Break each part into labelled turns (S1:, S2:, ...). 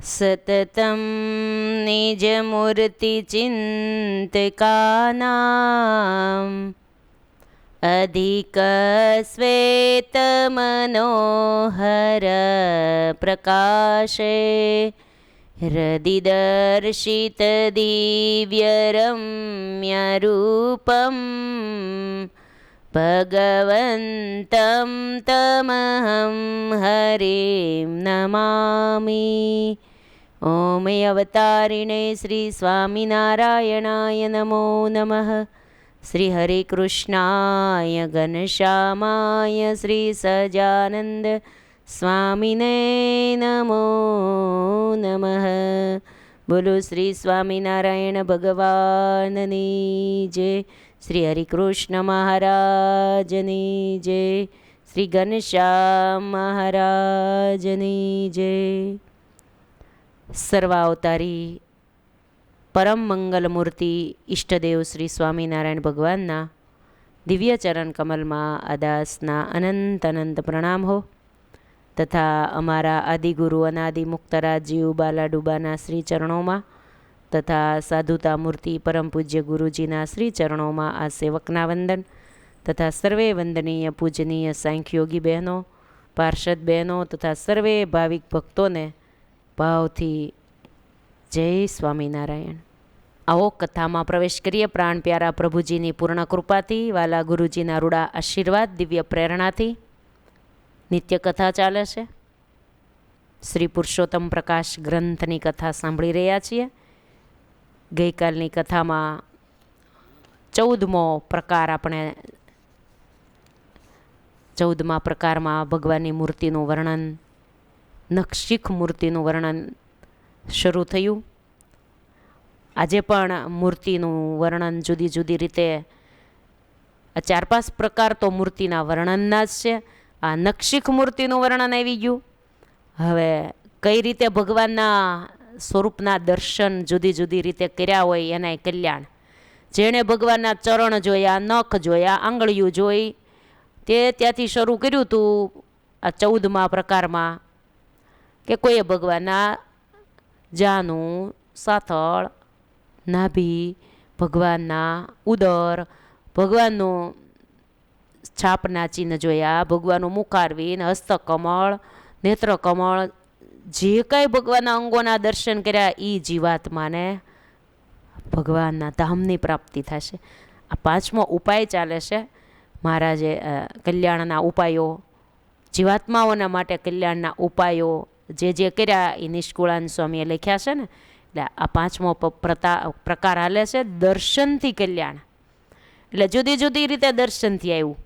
S1: સતતમ નિજમૂર્તિચિંતકાનામ અધિકસ્વેતમનોહર પ્રકાશે હૃદિદર્શિતદિવ્યરમ્યરૂપમ ભગવન્तं તમહં હરિં નમામિ. ઓમ અવતારિણે શ્રી સ્વામિનારાયણાય નમો નમઃ. શ્રી હરે કૃષ્ણાય ઘનશ્યામાય શ્રી સહજાનંદ સ્વામિને નમો નમઃ. બોલો શ્રી સ્વામિનારાયણ ભગવાનની જય. શ્રી હરિકૃષ્ણ મહારાજની જય. શ્રી ઘનશ્યામ મહારાજની જય. સર્વાવતારી પરમ મંગલમૂર્તિ ઈષ્ટદેવ શ્રી સ્વામિનારાયણ ભગવાનના દિવ્ય ચરણ કમલમાં અદાસના અનંત અનંત પ્રણામ હો, તથા અમારા આદિગુરુ અનાદિ મુક્તરાજીવ બાલાડુબાના શ્રી ચરણોમાં તથા સાધુતા મૂર્તિ પરમ પૂજ્ય ગુરુજીના શ્રી ચરણોમાં આ સેવકના વંદન તથા સર્વે વંદનીય પૂજનીય સાંખ્યોગી બહેનો, પાર્ષદ બહેનો તથા સર્વે ભાવિક ભક્તોને ભાવથી જય સ્વામિનારાયણ. આવો કથામાં પ્રવેશ કરીએ. પ્રાણ પ્યારા પ્રભુજીની પૂર્ણ કૃપાથી, વાલા ગુરુજીના રૂડા આશીર્વાદ, દિવ્ય પ્રેરણાથી નિત્ય કથા ચાલે છે. શ્રી પુરુષોત્તમ પ્રકાશ ગ્રંથની કથા સાંભળી રહ્યા છીએ. ગઈકાલની કથામાં 14મો પ્રકાર આપણે 14મા પ્રકારમાં ભગવાનની મૂર્તિનું વર્ણન, નખશીખ મૂર્તિનું વર્ણન શરૂ થયું. આજે પણ મૂર્તિનું વર્ણન જુદી જુદી રીતે, 4-5 પ્રકાર તો મૂર્તિના વર્ણનના જ છે. આ નખશીખ મૂર્તિનું વર્ણન આવી ગયું. હવે કઈ રીતે ભગવાનના સ્વરૂપના દર્શન જુદી જુદી રીતે કર્યા હોય એના કલ્યાણ. જેણે ભગવાનના ચરણ જોયા, નખ જોયા, આંગળીઓ જોઈ, તે ત્યાંથી શરૂ કર્યું હતું આ 14મા પ્રકારમાં કે કોઈએ ભગવાનના જાનું, સાથળ, નાભી, ભગવાનના ઉદર, ભગવાનનું છાપના ચિહ્ન જોયા, ભગવાનનું મુખારવિંદ, હસ્તકમળ, નેત્રકમળ, જે કાંઈ ભગવાનના અંગોના દર્શન કર્યા એ જીવાત્માને ભગવાનના ધામની પ્રાપ્તિ થશે. આ 5મો ઉપાય ચાલે છે મહારાજે. કલ્યાણના ઉપાયો, જીવાત્માઓના માટે કલ્યાણના ઉપાયો જે કર્યા એ નિષ્કુળાન સ્વામીએ લખ્યા છે ને. એટલે આ 5મો પ્રકાર હાલે છે દર્શનથી કલ્યાણ. એટલે જુદી જુદી રીતે દર્શનથી આવ્યું.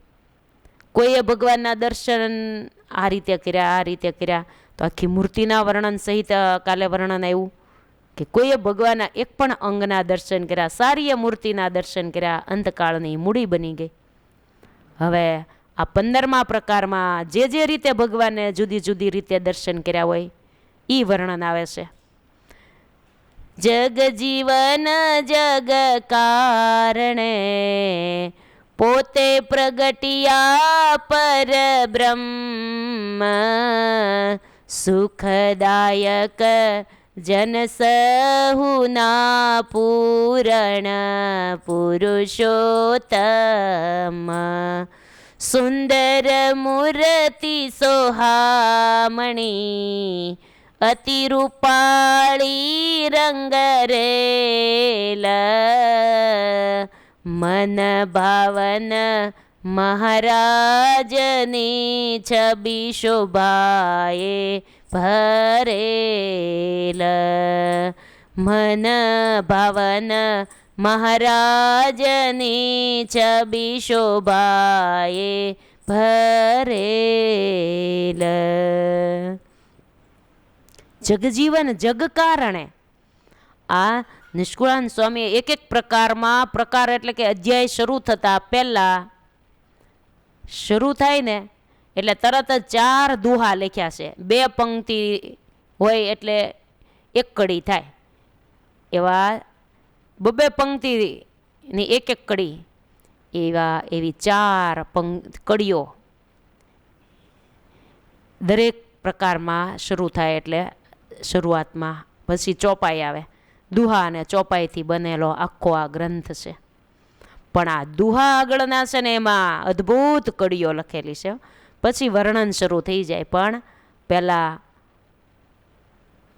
S1: કોઈએ ભગવાનના દર્શન આ રીતે કર્યા, આ રીતે કર્યા, તો આખી મૂર્તિના વર્ણન સહિત કાલે વર્ણન આવ્યું કે કોઈએ ભગવાનના એક પણ અંગના દર્શન કર્યા, સારી મૂર્તિના દર્શન કર્યા, અંતકાળની મૂડી બની ગઈ. હવે આ 15મા પ્રકારમાં જે રીતે ભગવાનને જુદી જુદી રીતે દર્શન કર્યા હોય એ વર્ણન આવે છે. જગ જીવન જગ કારણે પોતે પ્રગટિયા પર બ્રહ્મ સુખદાયક જન સહુના પૂરણ પુરુષોત્તમ સુંદર મૂર્તિ સોહામણી અતિ રૂપાળી રંગ રેલ મન ભાવન મહારાજની છબી શોભાએ ભરેલ. મન ભાવન મહારાજની છબી શોભાએ ભરેલ. જગજીવન જગ કારણે આ નિષ્કુળાન સ્વામીએ એક પ્રકારમાં, પ્રકાર એટલે કે અધ્યાય શરૂ થતાં પહેલાં શરૂ થાય ને એટલે તરત જ 4 દુહા લખ્યા છે. 2 પંક્તિ હોય એટલે 1 કડી થાય. એવા 2 પંક્તિની 1 કડી, એવી 4 કડીઓ દરેક પ્રકારમાં શરૂ થાય એટલે શરૂઆતમાં, પછી ચોપાઈ આવે. દુહા અને ચોપાઈથી બનેલો આખો આ ગ્રંથ છે. પણ આ દુહા આગળના છે ને એમાં અદ્ભુત કડીઓ લખેલી છે. પછી વર્ણન શરૂ થઈ જાય, પણ પહેલાં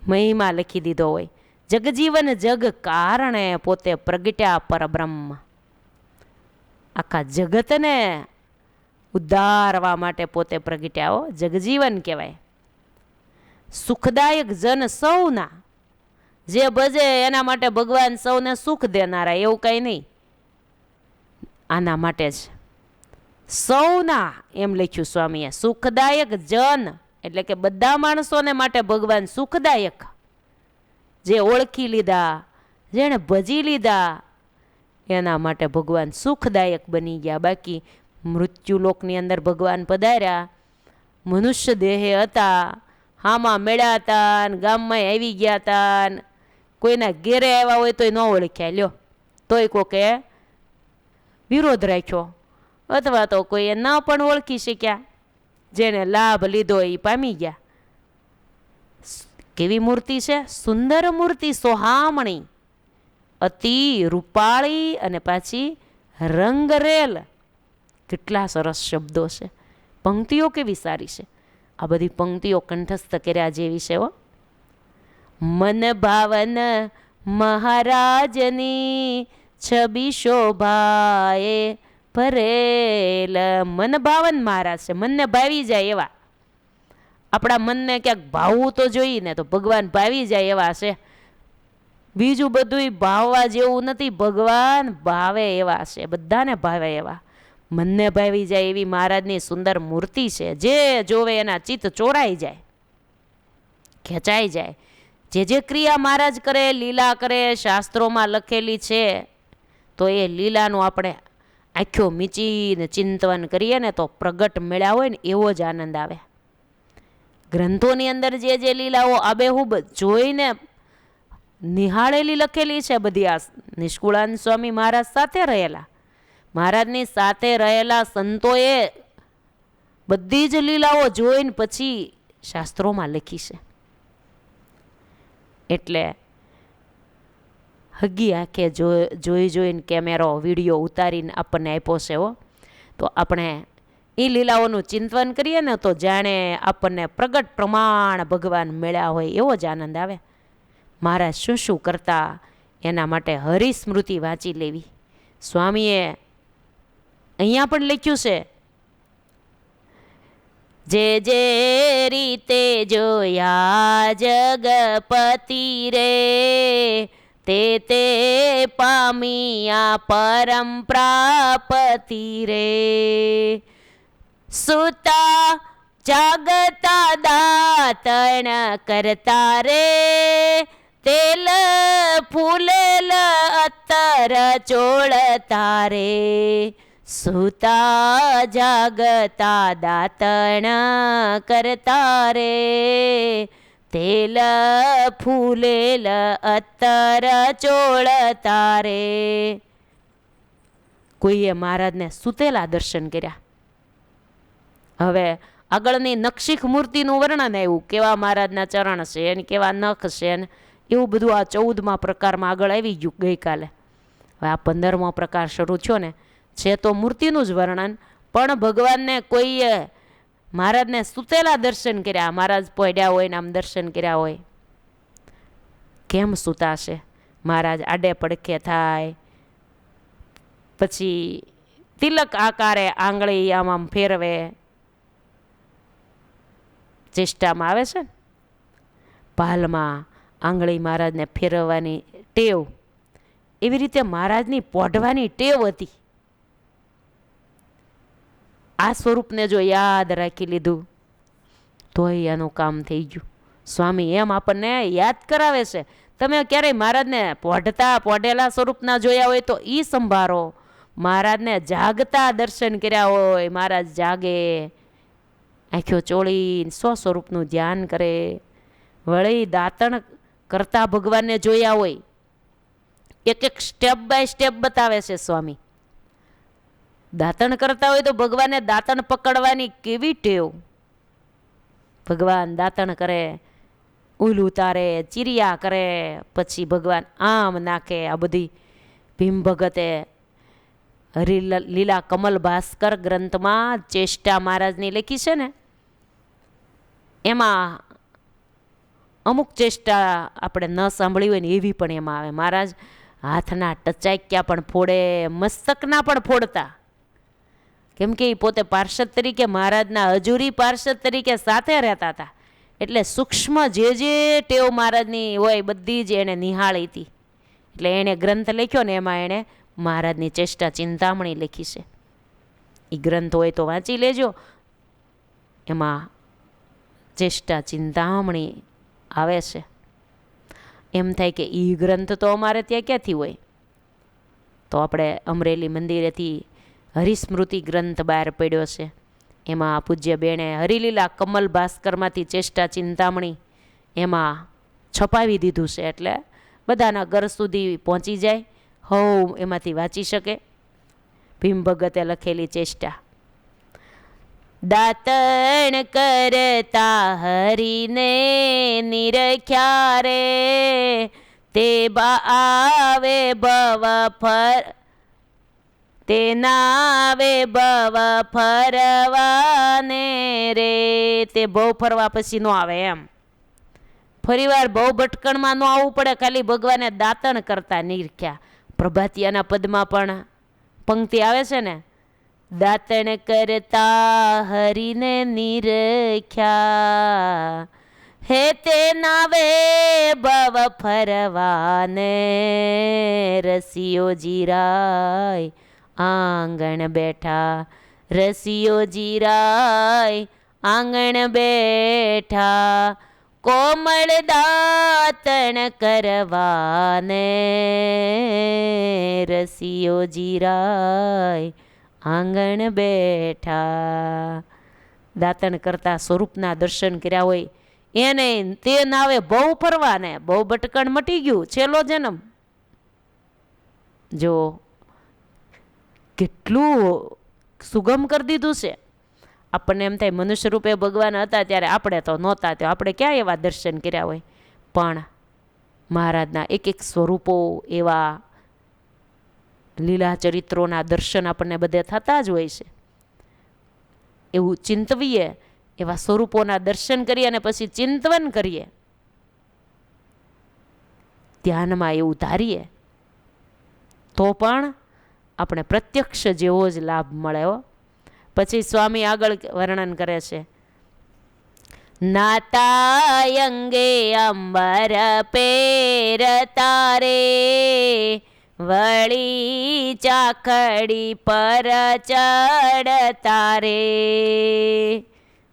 S1: મહિમા લખી દીધો હોય. જગજીવન જગ કારણે પોતે પ્રગટ્યા પરબ્રહ્મ. આખા જગતને ઉદ્ધારવા માટે પોતે પ્રગટ્યા હો, જગજીવન કહેવાય. સુખદાયક જન સૌના, જે ભજે એના માટે ભગવાન સૌને સુખ દેનારા, એવું કંઈ નહીં. આના માટે જ સૌના એમ લખ્યું સ્વામીએ. સુખદાયક જન એટલે કે બધા માણસોને માટે ભગવાન સુખદાયક. જે ઓળખી લીધા, જેણે ભજી લીધા, એના માટે ભગવાન સુખદાયક બની ગયા. બાકી મૃત્યુલોકની અંદર ભગવાન પધાર્યા, મનુષ્ય દેહે હતા, હામાં મેળ્યા હતા, ગામમાં આવી ગયા હતા, કોઈના ઘેરે આવ્યા હોય તોય ન ઓળખ્યા. લ્યો, તોય કોકે વિરોધ રાખ્યો, અથવા તો કોઈએ ન પણ ઓળખી શક્યા. જેને લાભ લીધો એ પામી ગયા. કેવી મૂર્તિ છે? સુંદર મૂર્તિ, સોહામણી, અતિ રૂપાળી અને પાછી રંગરેલ. કેટલા સરસ શબ્દો છે, પંક્તિઓ કેવી સારી છે. આ બધી પંક્તિઓ કંઠસ્થ કર્યા જેવી છે હો. મન ભાવન મહારાજની છબી શોભાએ ભરેલ. મન ભાવન મહારાજ છે, મનને ભાવી જાય એવા. આપણા મનને ક્યાંક ભાવવું તો જોઈએ ને, તો ભગવાન ભાવી જાય એવા છે. બીજું બધું ભાવવા જેવું નથી, ભગવાન ભાવે એવા છે, બધાને ભાવે એવા. મનને ભાવી જાય એવી મહારાજની સુંદર મૂર્તિ છે. જે જોવે એના ચિત્ત ચોરાઈ જાય, ખેંચાઈ જાય. જે જે ક્રિયા મહારાજ કરે, લીલા કરે, શાસ્ત્રોમાં લખેલી છે, તો એ લીલાનું આપણે આંખો મીચીને ચિંતન કરીએ ને તો પ્રગટ મળ્યા હોય ને એવો જ આનંદ આવે. ગ્રંથોની અંદર જે જે લીલાઓ આબેહૂબ જોઈને નિહાળેલી લખેલી છે બધી, આ નિષ્કુળાનંદ સ્વામી મહારાજ સાથે રહેલા, મહારાજની સાથે રહેલા સંતોએ બધી જ લીલાઓ જોઈને પછી શાસ્ત્રોમાં લખી છે. એટલે હગી આંખે જોઈને કેમેરો વિડીયો ઉતારીને આપણને આપ્યો છે હો. તો આપણે એ લીલાઓનું ચિંતન કરીએ ને તો જાણે આપણને પ્રગટ પ્રમાણ ભગવાન મળ્યા હોય એવો જ આનંદ આવે. મહારાજ શું શું કરતા એના માટે હરિસ્મૃતિ વાંચી લેવી. સ્વામીએ અહીંયા પણ લખ્યું છે, જે જે રીતે જોયા જગપતિ રે, તે તે પામિયા પરમ પ્રાપતિ રે. સુતા જાગતા દાતણ કરતા રે, તેલ ફૂલેલ અત્તર ચોળતા રે. સુતા જાગતા દાતણ કરતા રે, તેલ ફૂલેલ અત્તર ચોળતા રે. કોઈએ મહારાજને સુતેલા દર્શન કર્યા. હવે આગળની નક્ષિક મૂર્તિનું વર્ણન આવ્યું, કેવા મહારાજના ચરણ છે અને કેવા નખ છે ને એવું બધું આ 14મા પ્રકારમાં આગળ આવી ગયું ગઈકાલે. હવે આ 15મો પ્રકાર શરૂ થયો ને, છે તો મૂર્તિનું જ વર્ણન, પણ ભગવાનને કોઈએ મહારાજને સુતેલા દર્શન કર્યા, મહારાજ પડ્યા હોય ને આમ દર્શન કર્યા હોય. કેમ સુતાશે? મહારાજ આડે પડખે થાય, પછી તિલક આકારે આંગળી આમ આમ ફેરવે, ચેષ્ટામાં આવે છે ને, ભાલમાં આંગળી મહારાજને ફેરવવાની ટેવ, એવી રીતે મહારાજની પોઢવાની ટેવ હતી. આ સ્વરૂપને જો યાદ રાખી લીધું તોય એનું કામ થઈ ગયું. સ્વામી એમ આપણને યાદ કરાવે છે, તમે ક્યારેય મહારાજને પોઢેલા સ્વરૂપના જોયા હોય તો એ સંભાળો. મહારાજને જાગતા દર્શન કર્યા હોય, મહારાજ જાગે, આંખો ચોળીને સ્વસ્વરૂપનું ધ્યાન કરે, વળી દાંતણ કરતા ભગવાનને જોયા હોય, એક એક સ્ટેપ બાય સ્ટેપ બતાવે છે સ્વામી. દાંતણ કરતા હોય તો ભગવાને દાંતણ પકડવાની કેવી ટેવ. ભગવાન દાંતણ કરે, ઉલ ઉતારે, ચીરિયા કરે, પછી ભગવાન આમ નાખે. આ બધી ભીમ ભગતે લીલા કમલ ભાસ્કર ગ્રંથમાં ચેષ્ટા મહારાજની લખી છે ને, એમાં અમુક ચેષ્ટા આપણે ન સાંભળી હોય ને એવી પણ એમાં આવે. મહારાજ હાથના ટચાક્યા પણ ફોડે, મસ્તકના પણ ફોડતા. કેમ કે એ પોતે પાર્ષદ તરીકે, મહારાજના હજુરી પાર્ષદ તરીકે સાથે રહેતા હતા. એટલે સૂક્ષ્મ જે ટેવ મહારાજની હોય બધી જ એણે નિહાળી હતી. એટલે એણે ગ્રંથ લખ્યો ને એમાં એણે મહારાજની ચેષ્ટા ચિંતામણી લખી છે. એ ગ્રંથ હોય તો વાંચી લેજો. એમાં ચેષ્ટા ચિંતામણી આવે છે. એમ થાય કે એ ગ્રંથ તો અમારે ત્યાં ક્યાંથી હોય? તો આપણે અમરેલી મંદિરેથી હરિસ્મૃતિ ગ્રંથ બહાર પડ્યો છે. એમાં પૂજ્ય બેણે હરિલીલા કમલ ભાસ્કરમાંથી ચેષ્ટા ચિંતામણી એમાં છપાવી દીધું છે. એટલે બધાના ઘર સુધી પહોંચી જાય, હવ એમાંથી વાંચી શકે. ભીમ ભગતે લખેલી ચેષ્ટા. દાતણ કરતા હરીને નિરખ્યા રે, તે આવે ભવ ફર, તે નાવે ભવ ફરવાને રે. તે બહુ ફરવા પછી નો આવે એમ. ફરીવાર બહુ ભટકણમાં ન આવવું પડે, ખાલી ભગવાને દાતણ કરતા નિરખ્યા. પ્રભાતિયાના પદમાં પણ પંક્તિ આવે છે ને, દાતણ કરતા હરીને નિરખ્યા, હે તે નાવે ભવ ફરવાને, રસિયો જીરાય આંગણ બેઠા, રસિયો જીરાય આંગણ બેઠા, કોમળ દાતણ કરવાને, રસિયો જીરાય આંગણ બેઠા. દાતણ કરતા સ્વરૂપના દર્શન કર્યા હોય એને તે નાવે બહુ ફરવાને, બહુ ભટકણ મટી ગયું. છેલ્લો જન્મ જો કેટલું સુગમ કરી દીધું છે. આપણને એમ થાય મનુષ્ય રૂપે ભગવાન હતા ત્યારે આપણે તો નહોતા, તો આપણે ક્યાં એવા દર્શન કર્યા હોય. પણ મહારાજના એક એક સ્વરૂપો એવા લીલા ચરિત્રોના દર્શન આપણને બધે થતા જ હોય છે. એવું ચિંતવીએ, એવા સ્વરૂપોના દર્શન કરીએ અને પછી ચિંતવન કરીએ, ધ્યાનમાં એવું ધારીએ તો પણ આપણે પ્રત્યક્ષ જેવો જ લાભ મળે. પછી સ્વામી આગળ વર્ણન કરે છે, નાતા અંગે અંબર પેરતા રે, વળી ચાખડી પર ચડતા રે.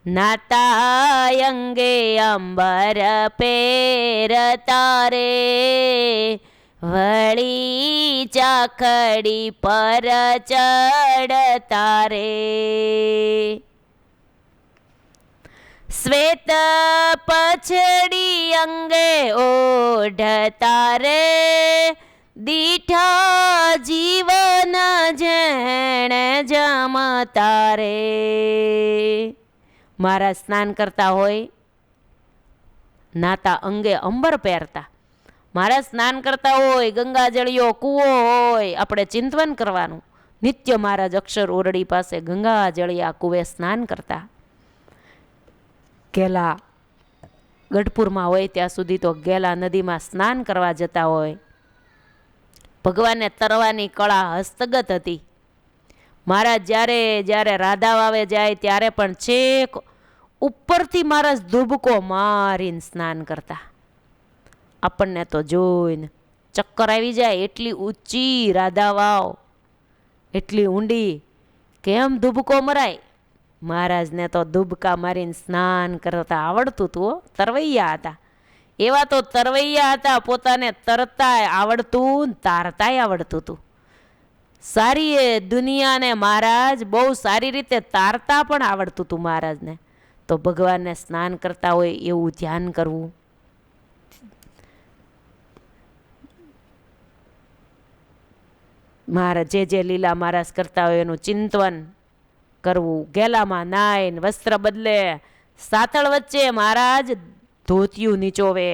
S1: નાતા અંગે અંબર પેરતા રે, વળી ચાખડી પર ચડતા રે. શ્વેત પછડી અંગે ઓઢતા રે, દીઠા જીવન જેણે જમતા રે. મહારાજ સ્નાન કરતા હોય, નાતા અંગે અંબર પહેરતા. મહારાજ સ્નાન કરતા હોય, ગંગાજળિયો કૂવો હોય, આપણે ચિંતવન કરવાનું. નિત્ય મહારાજ અક્ષર ઓરડી પાસે ગંગાજળિયા કૂવે સ્નાન કરતા. ગેલા ગઢપુરમાં હોય ત્યાં સુધી તો ગેલા નદીમાં સ્નાન કરવા જતા હોય. ભગવાનને તરવાની કળા હસ્તગત હતી. મહારાજ જ્યારે જ્યારે રાધા વાવે જાય ત્યારે પણ છેક ઉપરથી મહારાજ ધુબકો મારીને સ્નાન કરતા. આપણને તો જોઈને ચક્કર આવી જાય, એટલી ઊંચી રાધા વાવ, એટલી ઊંડી, કેમ ધુબકો મરાય? મહારાજને તો ધુબકા મારીને સ્નાન કરતા આવડતું હતું. તરવૈયા હતા. એવા તો તરવૈયા હતા, પોતાને તરતાય આવડતું, તારતાય આવડતું હતું. સારી એ દુનિયાને મહારાજ બહુ સારી રીતે તારતા પણ આવડતું હતું મહારાજને. તો ભગવાનને સ્નાન કરતા હોય એવું ધ્યાન કરવું. મહારાજ જે લીલા મહારાજ કરતા હોય એનું ચિંતન કરવું. ગેલામાં નાઈને વસ્ત્ર બદલે, સાથળ વચ્ચે મહારાજ ધોતિયું નીચોવે,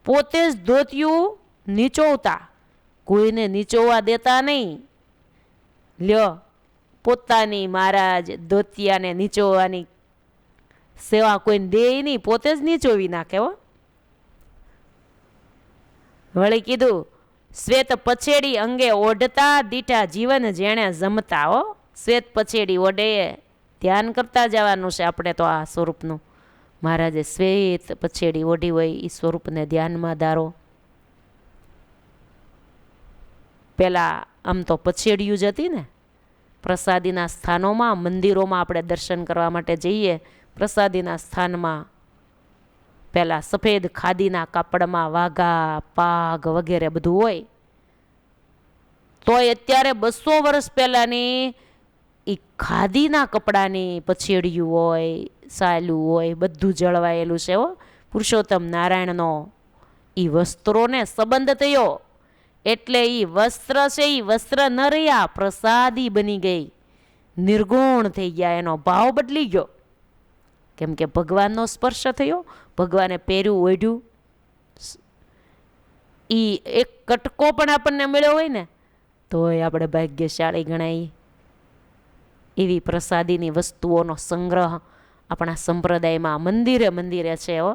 S1: પોતે જ ધોતિયું નીચોવતા, કોઈને નીચોવા દેતા નહીં. લ્યો, પોતાની મહારાજ ધોતિયાને નીચોવાની સેવા કોઈને દે નહીં, પોતે જ નીચોવી નાખે. હો, વળી કીધું શ્વેત પછેડી અંગે ઓઢતા દીઠા જીવન જેણે જમતા. હો, શ્વેત પછેડી ઓઢે, ધ્યાન કરતા જવાનું છે આપણે તો આ સ્વરૂપનું. મહારાજે શ્વેત પછેડી ઓઢી હોય એ સ્વરૂપને ધ્યાનમાં ધારો. પેલા આમ તો પછેડિયું જ હતી ને. પ્રસાદીના સ્થાનોમાં, મંદિરોમાં આપણે દર્શન કરવા માટે જઈએ, પ્રસાદીના સ્થાનમાં પેલા સફેદ ખાદીના કાપડમાં વાઘા, પાઘ વગેરે બધું હોય. તોય અત્યારે 200 વર્ષ પહેલાની એ ખાદીના કપડાની પછેડિયું હોય, સાયલું હોય, બધું જળવાયેલું છે. હો, પુરુષોત્તમ નારાયણનો એ વસ્ત્રોને સંબંધ થયો એટલે એ વસ્ત્ર છે એ વસ્ત્ર ન રહ્યા, પ્રસાદી બની ગઈ, નિર્ગુણ થઈ ગયા, એનો ભાવ બદલી ગયો. કેમ કે ભગવાનનો સ્પર્શ થયો, ભગવાને પહેર્યું, ઓઢ્યું. એ એક કટકો પણ આપણને મળ્યો હોય ને તોય આપણે ભાગ્યશાળી ગણાય. એવી પ્રસાદીની વસ્તુઓનો સંગ્રહ આપણા સંપ્રદાયમાં મંદિરે મંદિરે છે. હો,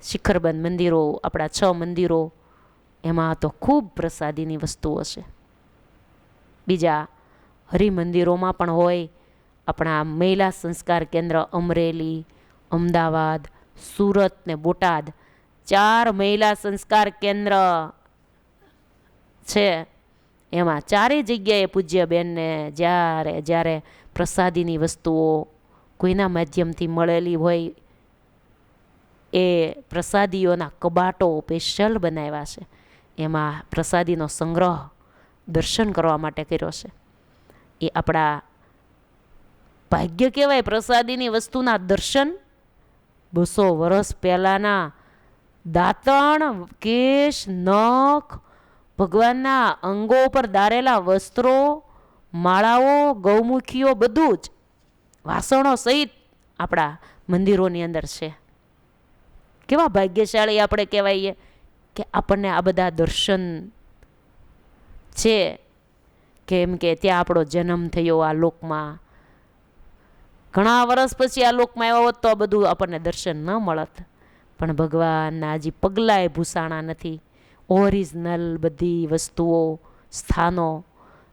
S1: શિખરબંધ મંદિરો, આપણા 6 મંદિરો, એમાં તો ખૂબ પ્રસાદીની વસ્તુઓ છે. બીજા હરિમંદિરોમાં પણ હોય. આપણા મહિલા સંસ્કાર કેન્દ્ર અમરેલી, અમદાવાદ, સુરત ને બોટાદ 4 મહિલા સંસ્કાર કેન્દ્ર છે. એમાં 4 જગ્યાએ પૂજ્ય બેનને જ્યારે પ્રસાદીની વસ્તુઓ કોઈના માધ્યમથી મળેલી હોય એ પ્રસાદીઓના કબાટો સ્પેશિયલ બનાવ્યા છે. એમાં પ્રસાદીનો સંગ્રહ દર્શન કરવા માટે કર્યો છે. એ આપણા ભાગ્ય કહેવાય. પ્રસાદીની વસ્તુના દર્શન 200 વર્ષ પહેલાંના દાંતણ, કેશ, નખ, ભગવાનના અંગો પર દારેલા વસ્ત્રો, માળાઓ, ગૌમુખીઓ, બધું જ વાસણો સહિત આપણા મંદિરોની અંદર છે. કેવા ભાગ્યશાળી આપણે કહેવાઈએ કે આપણને આ બધા દર્શન છે. કેમ કે ત્યાં આપણો જન્મ થયો આ લોકમાં. ઘણા વર્ષ પછી આ લોકમાં આવ્યા હોત તો આ બધું આપણને દર્શન ન મળત. પણ ભગવાનના હજી પગલાંય ભૂસાણા નથી. ઓરિજિનલ બધી વસ્તુઓ, સ્થાનો,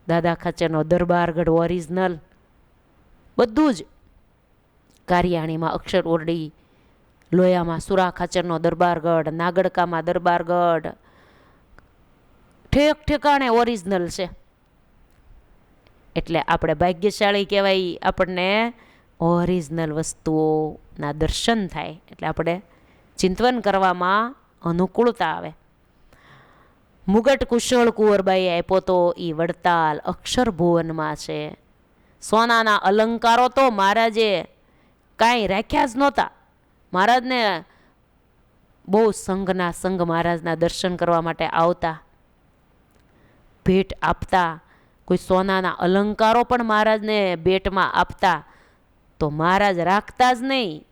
S1: દાદા ખાચરનો દરબારગઢ ઓરિજિનલ બધું જ. કારિયાણીમાં અક્ષર ઓરડી, લોયામાં સુરા ખાચરનો દરબારગઢ, નાગડકામાં દરબારગઢ, ઠેક ઠેકાણે ઓરિજિનલ છે. એટલે આપણે ભાગ્યશાળી કહેવાય. આપણને ઓરિજિનલ વસ્તુઓના દર્શન થાય એટલે આપણે ચિંતન કરવામાં અનુકૂળતા આવે. મુગટ કુશળ કુંવરબાઈએ આપ્યો તો એ વડતાલ અક્ષરભુવનમાં છે. સોનાના અલંકારો તો મહારાજે કાંઈ રાખ્યા જ નહોતા. મહારાજને બહુ સંઘના સંઘ મહારાજના દર્શન કરવા માટે આવતા, ભેટ આપતા. કોઈ સોનાના અલંકારો પણ મહારાજને ભેટમાં આપતા તો મહારાજ રાખતા જ નહીં,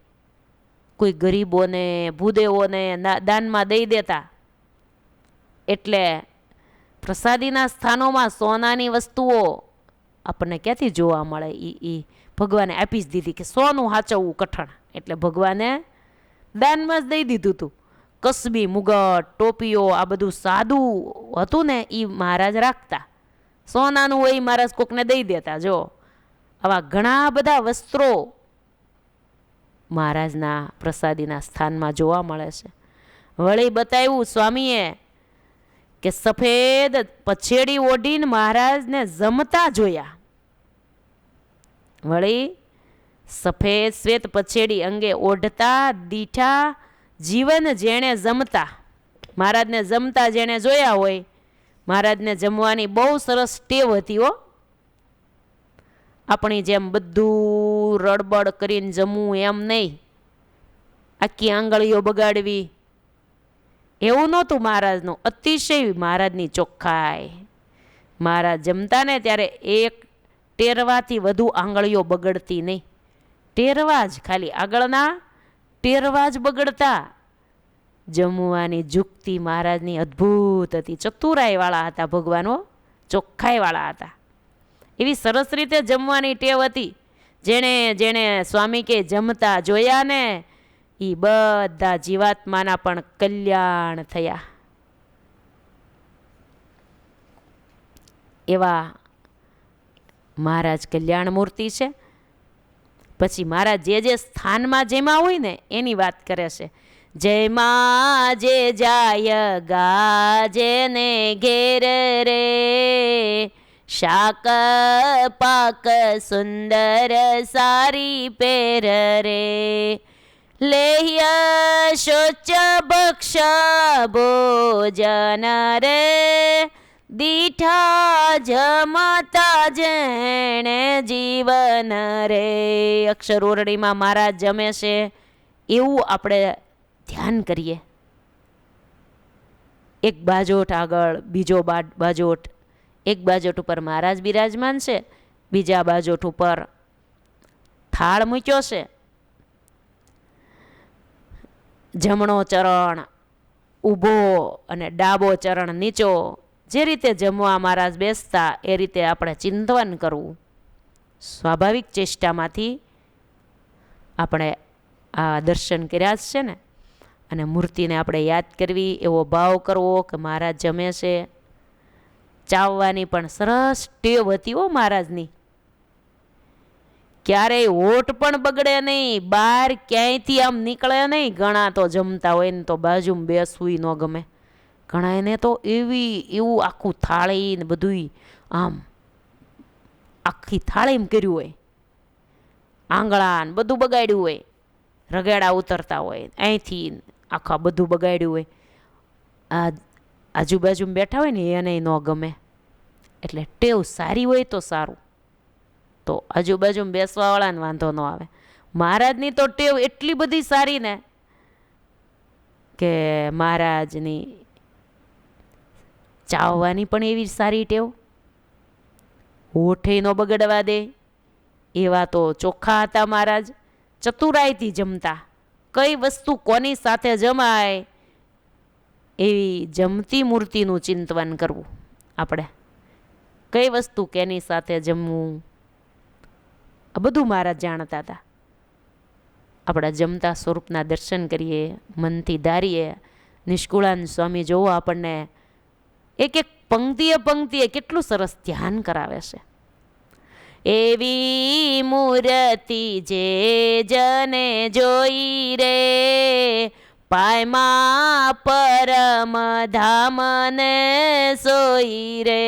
S1: કોઈ ગરીબોને, ભૂદેવોને દાનમાં દઈ દેતા. એટલે પ્રસાદીના સ્થાનોમાં સોનાની વસ્તુઓ આપણને ક્યાંથી જોવા મળે? એ ભગવાને આપી જ દીધી કે સોનું સાચવવું કઠણ. એટલે ભગવાને દાનમાં જ દઈ દીધું હતું. કસબી, મુગટ, ટોપીઓ, આ બધું સાદું હતું ને એ મહારાજ રાખતા. સોનાનું હોય મહારાજ કોકને દઈ દેતા. જો આવા ઘણા બધા વસ્ત્રો મહારાજના પ્રસાદીના સ્થાનમાં જોવા મળે છે. વળી બતાવ્યું સ્વામીએ કે સફેદ પછેડી ઓઢીને મહારાજને જમતા જોયા. વળી સફેદ શ્વેત પછેડી અંગે ઓઢતા દીઠા જીવન જેણે જમતા. મહારાજને જમતા જેણે જોયા હોય, મહારાજને જમવાની બહુ સરસ ટેવ હતી. હો, આપણી જેમ બધું રડબડ કરીને જમવું એમ નહીં, આખી આંગળીઓ બગાડવી એવું નહોતું મહારાજનું. અતિશય મહારાજની ચોખ્ખાઈ. મહારાજ જમતા ને ત્યારે એક ટેરવાથી વધુ આંગળીઓ બગડતી નહીં. ટેરવા જ ખાલી આગળના ટેરવા જ બગડતા. જમવાની જુક્તિ મહારાજની અદ્ભુત હતી. ચતુરાઈવાળા હતા ભગવાનો, ચોખ્ખાઈવાળા હતા. એવી સરસ રીતે જમવાની ટેવ હતી. જેણે જેણે સ્વામી કે જમતા જોયા ને એ બધા જીવાત્માના પણ કલ્યાણ થયા. એવા મહારાજ કલ્યાણ મૂર્તિ છે. પછી મહારાજ જે જે સ્થાનમાં જેમાં હોય ને એની વાત કરે છે. જયમાં જે જાય ગાજે ને ઘેર રે, શાક પાક સુંદર સારી પેર રે, લેહ્ય શોચ ભક્ષ ભોજન રે, દીઠા જમતા જેણે જીવન રે. અક્ષર ઓરડીમાં મહારાજ જમે છે એવું આપણે ધ્યાન કરીએ. એક બાજોટ આગળ બીજો બાજોટ, એક બાજોટ ઉપર મહારાજ બિરાજમાન છે, બીજા બાજોટ ઉપર થાળ મૂક્યો છે. જમણો ચરણ ઊભો અને ડાબો ચરણ નીચો. જે રીતે જમવા મહારાજ બેસતા એ રીતે આપણે ચિંતન કરવું. સ્વાભાવિક ચેષ્ટામાંથી આપણે આ દર્શન કર્યા જ છે ને, અને મૂર્તિને આપણે યાદ કરવી, એવો ભાવ કરવો કે મહારાજ જમે છે. ચાવવાની પણ સરસ ટેવ હતી હો મહારાજની. ક્યારેય હોઠ પણ બગડે નહીં, બહાર ક્યાંયથી આમ નીકળે નહીં. ઘણા તો જમતા હોય ને તો બાજુમાં બેસવું ન ગમે. ઘણા એને તો એવું આખું થાળી ને બધું આમ આખી થાળીમાં કર્યું હોય, આંગળા ને બધું બગાડ્યું હોય, રગેડા ઉતરતા હોય, અહીંથી આખા બધું બગાડ્યું હોય. આ આજુબાજુમાં બેઠા હોય ને એને ન ગમે. એટલે ટેવ સારી હોય તો સારું, તો આજુબાજુમાં બેસવાવાળાને વાંધો ન આવે. મહારાજની તો ટેવ એટલી બધી સારી ને કે મહારાજની ચાવવાની પણ એવી સારી ટેવ, હોઠે ન બગડવા દે એવા તો ચોખ્ખા હતા મહારાજ. ચતુરાઈથી જમતા. કઈ વસ્તુ કોની સાથે જમાય એવી જમતી મૂર્તિનું ચિંતન કરવું. આપણે કઈ વસ્તુ કેની સાથે જમવું આ બધું મહારાજ જાણતા હતા. આપણા જમતા સ્વરૂપના દર્શન કરીએ, મનથી ધારીએ. નિષ્કુળાનંદ સ્વામી જોવો આપણને એક એક પંક્તિએ કેટલું સરસ ધ્યાન કરાવે છે. એવી મૂર્તિ જે જને જોઈ રે, પાયમાં પરમ ધામને સોઈ રે,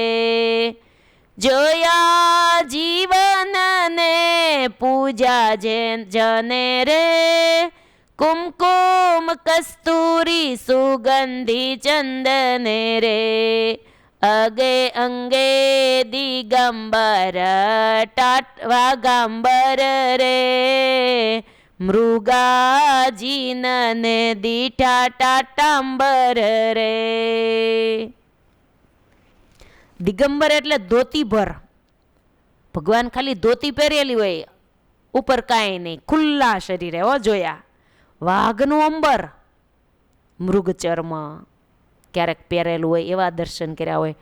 S1: જોયા જીવનને પૂજા જને રે, કુમકુમ કસ્તુરી સુગંધી ચંદને રે, અગે અંગે દિગંબર વાગંબર રે, મૃગાજીનને દીઠા ટાટાંબર રે. દિગંબર એટલે ધોતી ભર. ભગવાન ખાલી ધોતી પહેરેલી હોય, ઉપર કાંઈ નહીં, ખુલ્લા શરીરે હો જોયા. વાઘનું અંબર, મૃગચર્મ ક્યારેક પહેરેલું હોય એવા દર્શન કર્યા હોય.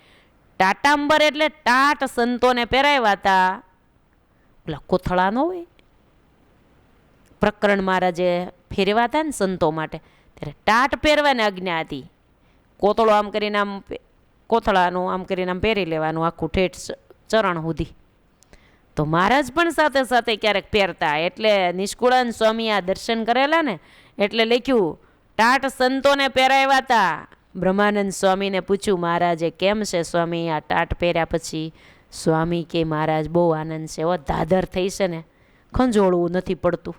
S1: ટાટાંબર એટલે ટાટ સંતોને પહેરાવ્યા હતા. પેલા કોથળા ન હોય, પ્રકરણ મહારાજે ફેરવ્યા હતા ને સંતો માટે, ત્યારે ટાટ પહેરવાની આજ્ઞા હતી. કોથળો આમ કરીને આમ કોથળાનું આમ કરીને આમ પહેરી લેવાનું આખું ઠેઠ ચરણ સુધી. તો મહારાજ પણ સાથે સાથે ક્યારેક પહેરતા. એટલે નિષ્કુળાનંદ સ્વામી આ દર્શન કરેલા ને એટલે લખ્યું ટાટ સંતોને પહેરાવ્યા હતા. બ્રહ્માનંદ સ્વામીને પૂછ્યું મહારાજે કેમ છે સ્વામી આ ટાટ પહેર્યા પછી? સ્વામી કે મહારાજ બહુ આનંદ છે, એવો ધાધર થઈ છે ને ખંજોળવું નથી પડતું.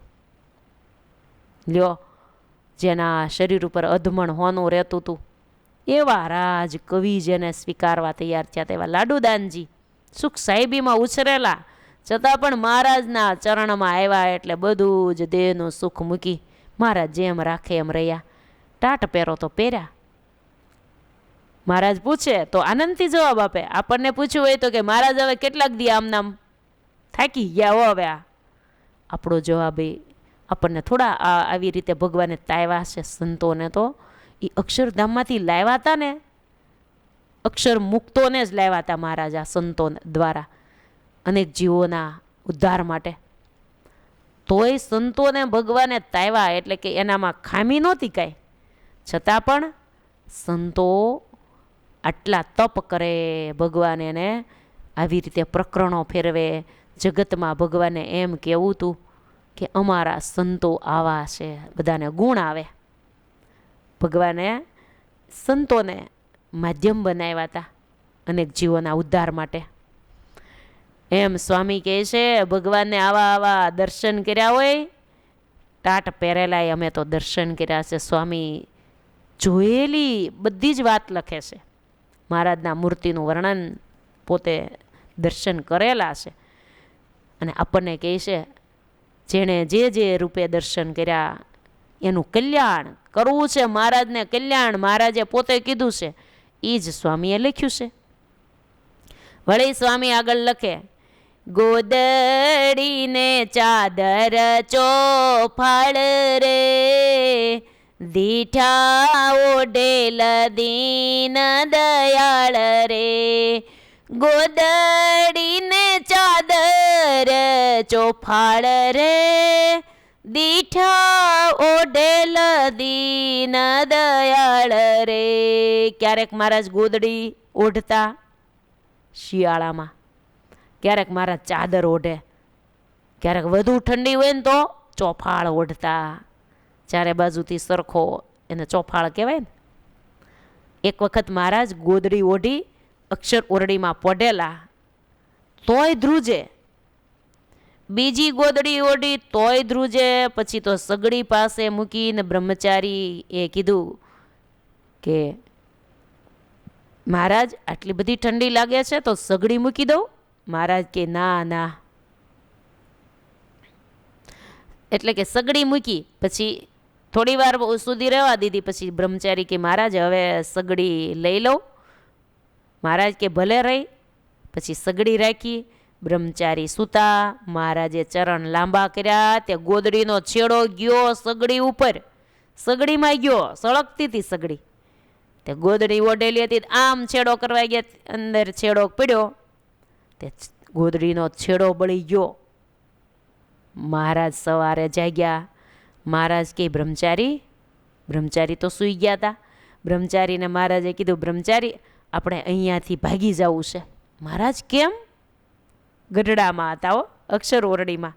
S1: લ્યો, જેના શરીર ઉપર અધમણ હોનું રહેતું હતું એવા રાજ કવિ જેને સ્વીકારવા તૈયાર થયા તેવા લાડુદાનજી સુખ સાહેબીમાં ઉછરેલા, છતાં પણ મહારાજના ચરણમાં આવ્યા એટલે બધું જ દેહનું સુખ મૂકી મહારાજ જેમ રાખે એમ રહ્યા. ટાટ પહેરો તો પહેર્યા. મહારાજ પૂછે તો આનંદથી જવાબ આપે. આપણને પૂછ્યું હોય તો કે મહારાજ હવે કેટલાક દી આમ નામ થાકી ગયા હો, હવે આપણો જવાબ આપણને થોડા આવી રીતે ભગવાને તાવ્યા છે. સંતોને તો એ અક્ષરધામમાંથી લાવ્યા હતા ને, અક્ષર મુક્તોને જ લાવ્યા હતા મહારાજ આ સંતો દ્વારા અનેક જીવોના ઉદ્ધાર માટે. તોય સંતોને ભગવાને તાવ્યા, એટલે કે એનામાં ખામી નહોતી કાંઈ, છતાં પણ સંતો આટલા તપ કરે, ભગવાન એને આવી રીતે પ્રકરણો ફેરવે. જગતમાં ભગવાને એમ કહેવું હતું કે અમારા સંતો આવા છે, બધાને ગુણ આવે. ભગવાને સંતોને માધ્યમ બનાવ્યા હતા અનેક જીવોના ઉદ્ધાર માટે. એમ સ્વામી કહે છે, ભગવાનને આવા આવા દર્શન કર્યા હોય, ટાટ પહેરેલાય અમે તો દર્શન કર્યા છે. સ્વામી જોયેલી બધી જ વાત લખે છે. મહારાજના મૂર્તિનું વર્ણન પોતે દર્શન કરેલા છે અને આપણને કહે છે જેણે જે રૂપે દર્શન કર્યા એનું કલ્યાણ કરવું છે. મહારાજને કલ્યાણ મહારાજે પોતે કીધું છે, એ જ સ્વામીએ લખ્યું છે. વળી સ્વામી આગળ લખે, ગોદડીને ચાદર ચોફાળ રે, દીઠા ઓઢેલ દીન દયાળ રે. ગોદડીને ચાદર ચોફાળ રે, દીઠા ઓઢેલ દીન દયાળ રે. ક્યારેક મહારાજ ગોદડી ઓઢતા શિયાળામાં, ક્યારેક મહારાજ ચાદર ઓઢે, ક્યારેક વધુ ઠંડી હોય ને તો ચોફાળ ઓઢતા. ચારે બાજુથી સરખો એને ચોફાળ કહેવાય ને. એક વખત મહારાજ ગોદડી ઓઢી અક્ષર ઓરડીમાં પડેલા તોય ધ્રુજે, બીજી ગોદડી ઓઢી તોય ધ્રુજે. પછી તો સગડી પાસે મૂકીને બ્રહ્મચારી એ કીધું કે મહારાજ આટલી બધી ઠંડી લાગે છે તો સગડી મૂકી દઉં. મહારાજ કે ના ના, એટલે કે સગડી મૂકી. પછી થોડી વાર સુધી રહેવા દીધી. પછી બ્રહ્મચારી કે મહારાજ હવે સગડી લઈ લઉં. મહારાજ કે ભલે રહી. પછી સગડી રાખી. બ્રહ્મચારી સૂતા. મહારાજે ચરણ લાંબા કર્યા, તે ગોદડીનો છેડો ગયો સગડી ઉપર, સગડીમાં ગયો, સળગતી હતી સગડી. તે ગોદડી ઓઢેલી હતી, આમ છેડો કરવા ગયા, અંદર છેડો પડ્યો, તે ગોદડીનો છેડો બળી ગયો. મહારાજ સવારે જાગ્યા. મહારાજ કે બ્રહ્મચારી તો સૂઈ ગયા હતા. બ્રહ્મચારીને મહારાજે કીધું, બ્રહ્મચારી આપણે અહીંયાથી ભાગી જવું છે. મહારાજ કેમ? ગઢડામાં હતા હો, અક્ષર ઓરડીમાં.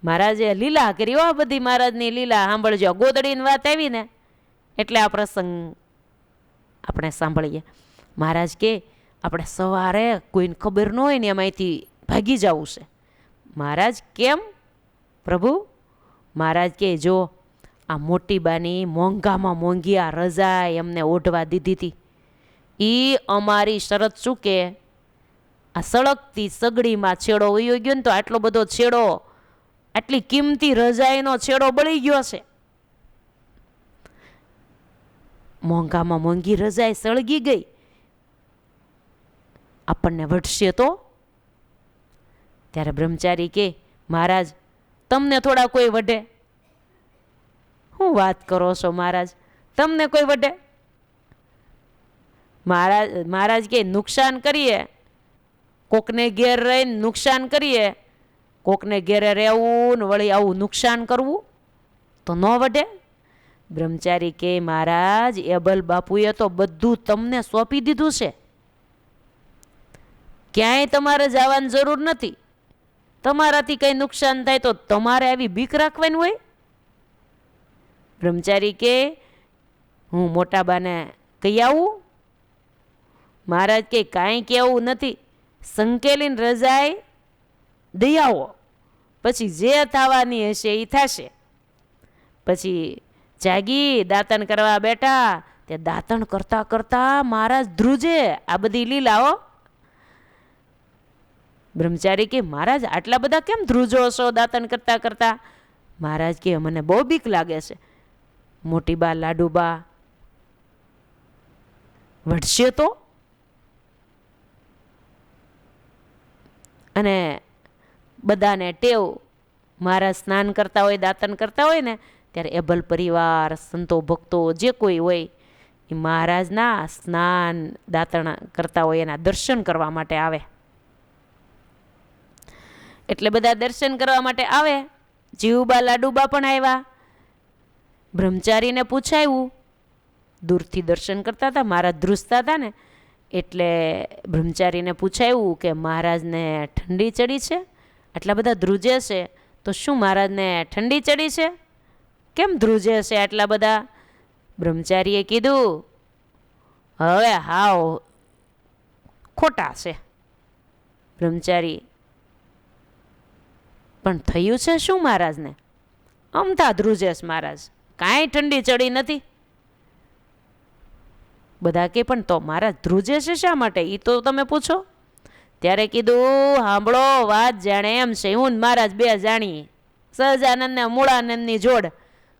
S1: મહારાજે લીલા કરી હો, બધી મહારાજની લીલા સાંભળજો. ગોદડીની વાત આવી ને એટલે આ પ્રસંગ આપણે સાંભળીએ. મહારાજ કે આપણે સવારે કોઈને ખબર ન હોય ને એમાંથી ભાગી જવું છે. મહારાજ કેમ પ્રભુ? મહારાજ કે જો આ મોટી બાની મોંઘામાં મોંઘી આ રજા એમને ઓઢવા દીધી હતી, એ અમારી શરત શું કે આ સળગતી સગડીમાં છેડો વયો ગયો ને તો આટલો બધો છેડો, આટલી કિંમતી રજાઈનો છેડો બળી ગયો છે. મોંઘામાં મોંઘી રજાઈ સળગી ગઈ, આપણને વઢશે તો? ત્યારે બ્રહ્મચારી કે મહારાજ તમને થોડા કોઈ વઢે? શું વાત કરો છો મહારાજ, તમને કોઈ વઢે? મહારાજ કે નુકસાન કરીએ, કોકને ઘેર રહીને નુકસાન કરીએ, કોકને ઘેરે રહેવું ને વળી આવું નુકસાન કરવું તો ન વઢે? બ્રહ્મચારી કે મહારાજ એબલ બાપુએ તો બધું તમને સોંપી દીધું છે, ક્યાંય તમારે જવાની જરૂર નથી. તમારાથી કંઈ નુકસાન થાય તો તમારે આવી બીક રાખવાની હોય? બ્રહ્મચારી કે હું મોટા બાને કહી આવું? મહારાજ કે કાંઈ કહેવું નથી, સંકેલીને રજાઈ દઈ આવો, પછી જે થવાની હશે એ થશે. પછી જાગી દાંતણ કરવા બેઠા, તે દાંતણ કરતા કરતા મહારાજ ધ્રુજે. આ બધી લીલાઓ. બ્રહ્મચારી કે મહારાજ આટલા બધા કેમ ધ્રુજો છો દાંતણ કરતા કરતા? મહારાજ કે મને બહુ બીક લાગે છે. મોટી બા લાડુબા વઢશે તો? અને બધાને ટેવ મહારાજ સ્નાન કરતા હોય, દાતન કરતા હોય ને, ત્યારે એભલ પરિવાર, સંતો, ભક્તો જે કોઈ હોય એ મહારાજના સ્નાન દાતણ કરતા હોય એના દર્શન કરવા માટે આવે. એટલે બધા દર્શન કરવા માટે આવે. જીવુબા લાડુબા પણ આવ્યા. બ્રહ્મચારીને પૂછાયું, દૂરથી દર્શન કરતા હતા, મહારાજ ધ્રુજતા હતા ને, એટલે બ્રહ્મચારીને પૂછાયું કે મહારાજને ઠંડી ચડી છે? આટલા બધા ધ્રુજે છે તો શું મહારાજને ઠંડી ચડી છે? કેમ ધ્રુજે છે આટલા બધા? બ્રહ્મચારીએ કીધું, હવે હાવ ખોટા છે બ્રહ્મચારી, પણ થયું છે શું મહારાજને? અમથા ધ્રુજે છે મહારાજ, કાંઈ ઠંડી ચડી નથી. બધા કે પણ તો મહારાજ ધ્રુજે છે શા માટે, એ તો તમે પૂછો. ત્યારે કીધું, સાંભળો વાત, જાણે એમ છે હું ને મહારાજ બે જાણીએ, સહજાનંદ ને મૂળાનંદની જોડ.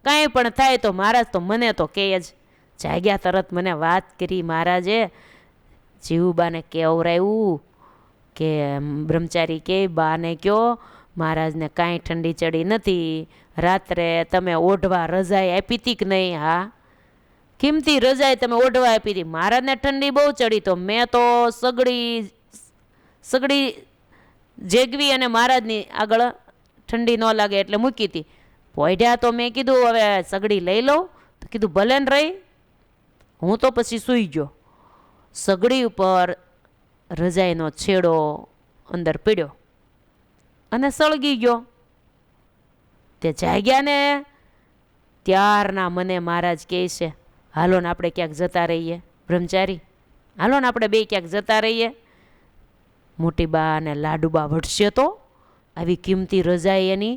S1: કાંઈ પણ થાય તો મહારાજ તો મને તો કહે જ. જાગ્યા તરત મને વાત કરી મહારાજે. જીવુબાને કેવરાયું કે બ્રહ્મચારી કે બાને કયો મહારાજને કાંઈ ઠંડી ચડી નથી, રાત્રે તમે ઓઢવા રજાઈ આપી હતી કે નહીં? હા, કિંમતી રજાઈ તમે ઓઢવા આપી હતી. મહારાજને ઠંડી બહુ ચડી તો મેં તો સગડી જેગવી અને મહારાજની આગળ ઠંડી ન લાગે એટલે મૂકી હતી. પોઢ્યા તો મેં કીધું હવે સગડી લઈ લઉં, તો કીધું ભલે ને રહી. હું તો પછી સૂઈ ગયો. સગડી ઉપર રજાઈનો છેડો અંદર પીડ્યો અને સળગી ગયો. તે જાગ્યા ને ત્યારના મને મહારાજ કહે છે, હાલો ને આપણે ક્યાંક જતા રહીએ. બ્રહ્મચારી, હાલો ને આપણે બે ક્યાંક જતા રહીએ. મોટીબા અને લાડુબા વઢશે તો આવી કિંમતી રજાઈ એની,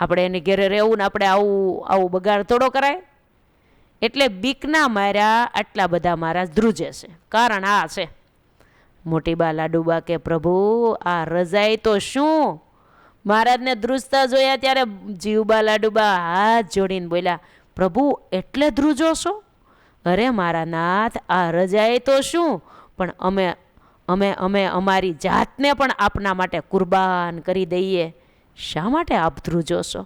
S1: આપણે એને ઘેરે રહેવું ને આપણે આવું બગાડ થોડો કરાય. એટલે બીકના માર્યા આટલા બધા મહારાજ ધ્રુજે છે. કારણ આ છે. મોટીબા લાડુબા કે પ્રભુ આ રજાઈ તો શું? મહારાજને ધ્રુજતા જોયા ત્યારે જીવબા લાડુબા હાથ જોડીને બોલ્યા, પ્રભુ એટલે ધ્રુજો છો? અરે મારા નાથ, આ રજાઈ તો શું, પણ અમે અમારી જાતને પણ આપના માટે કુરબાન કરી દઈએ. શા માટે આપ ધ્રુજો છો?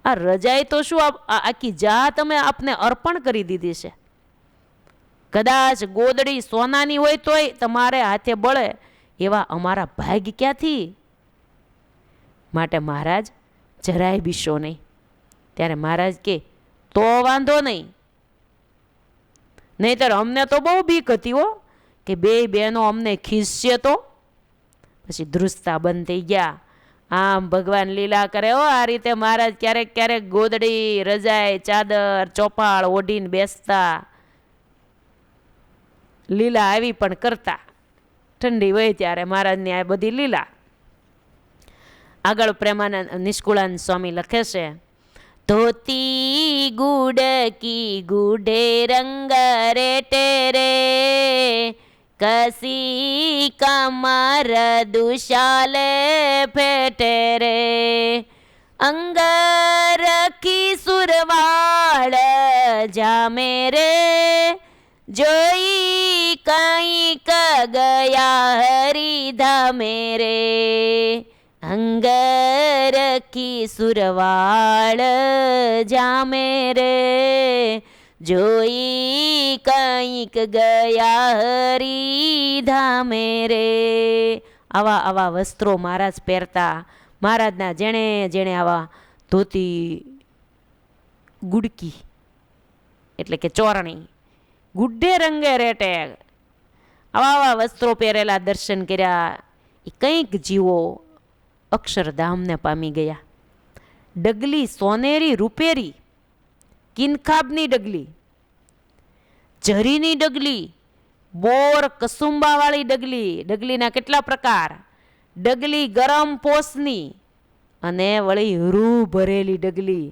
S1: આ રજાઈ તો શું, આખી જાત અમે આપને અર્પણ કરી દીધી છે. કદાચ ગોદડી સોનાની હોય તોય તમારે હાથે બળે એવા અમારા ભાગ ક્યાંથી? માટે મહારાજ જરાય બીશો નહીં. ત્યારે મહારાજ કે તો વાંધો નહીં, નહીંતર અમને તો બહુ બીક હતી હો કે બે બહેનો અમને ખીસશે તો. પછી ધ્રુજતા બંધ થઈ ગયા. આમ ભગવાન લીલા કરે હો આ રીતે. મહારાજ ક્યારેક ક્યારેક ગોદડી રજાઈ ચાદર ચોપાળ ઓઢીને બેસતા, લીલા આવી પણ કરતા. ઠંડી હોય ત્યારે મહારાજની આ બધી લીલા. આગળ પ્રેમાનંદ નિષ્કુળાનંદ સ્વામી લખે છે, ધોતી ગુડ કી ગુડે રંગ રેટે રે, કસી કમર દુશાલે ફેટે રે, અંગ રખી સુરવાળ જામે રે, જોઈ કંઈક ગયા હરિધામે રે, અંગ રખી સુરવાળ જામે રે, જોઈ કંઈક ગયા હરિધામે રે. આવા વસ્ત્રો મહારાજ પહેરતા. મહારાજના જેણે જેણે આવા ધોતી ગુડકી એટલે કે ચોરણી, ગુડ્ડે રંગે રેટે આવા વસ્ત્રો પહેરેલા દર્શન કર્યા. એ કંઈક જીવો અક્ષરધામને પામી ગયા. ડગલી સોનેરી રૂપેરી, કિનખાબની ડગલી, ઝરીની ડગલી, બોર કસુંબાવાળી ડગલી. ડગલીના કેટલા પ્રકાર? ડગલી ગરમ પોસની અને વળી રૂ ભરેલી ડગલી.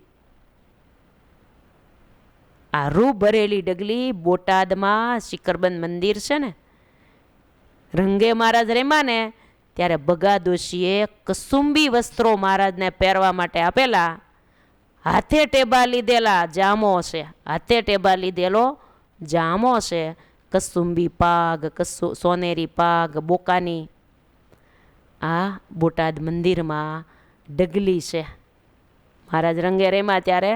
S1: આ રૂ ભરેલી ડગલી બોટાદમાં શિખરબંધ મંદિર છે ને, રંગે મહારાજ રેમા ને ત્યારે બગાદોશીએ કસુંબી વસ્ત્રો મહારાજને પહેરવા માટે આપેલા. હાથે ટેબા લીધેલા જામો છે, હાથે ટેબા લીધેલો જામો છે. કસુંબી પાગ, સોનેરી પાગ, બોકાની. આ બોટાદ મંદિરમાં ડગલી છે. મહારાજ રંગે રેમાં ત્યારે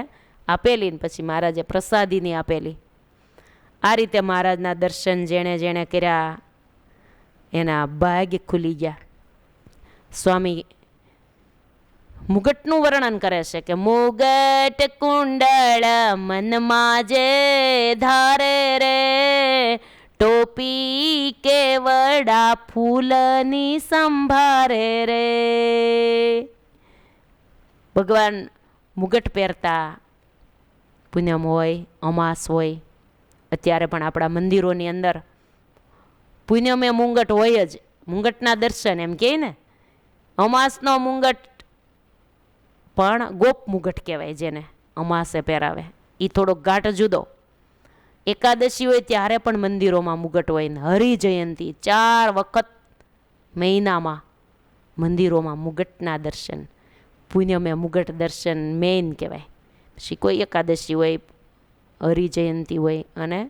S1: આપેલી ને પછી મહારાજે પ્રસાદીની આપેલી. આ રીતે મહારાજના દર્શન જેણે જેણે કર્યા એના ભાગ્ય ખુલી ગયા. સ્વામી મુગટનું વર્ણન કરે છે કે મુગટ કુંડળ મનમાં જે ધારે રે, ટોપી કેવડા ફૂલની સંભારે રે. ભગવાન મુગટ પહેરતા, પૂનમ હોય, અમાસ હોય. અત્યારે પણ આપણા મંદિરોની અંદર પૂનમે મુંગટ હોય જ, મુંગટના દર્શન એમ કહે ને. અમાસનો મુંગટ પણ ગોપ મુગટ કહેવાય, જેને અમાસે પહેરાવે એ થોડોક ઘાટ જુદો. એકાદશી હોય ત્યારે પણ મંદિરોમાં મુગટ હોય ને. હરિજયંતી 4 વખત મહિનામાં મંદિરોમાં મુગટના દર્શન. પૂનમે મુગટ દર્શન મેઇન કહેવાય. પછી કોઈ એકાદશી હોય, હરિજયંતી હોય અને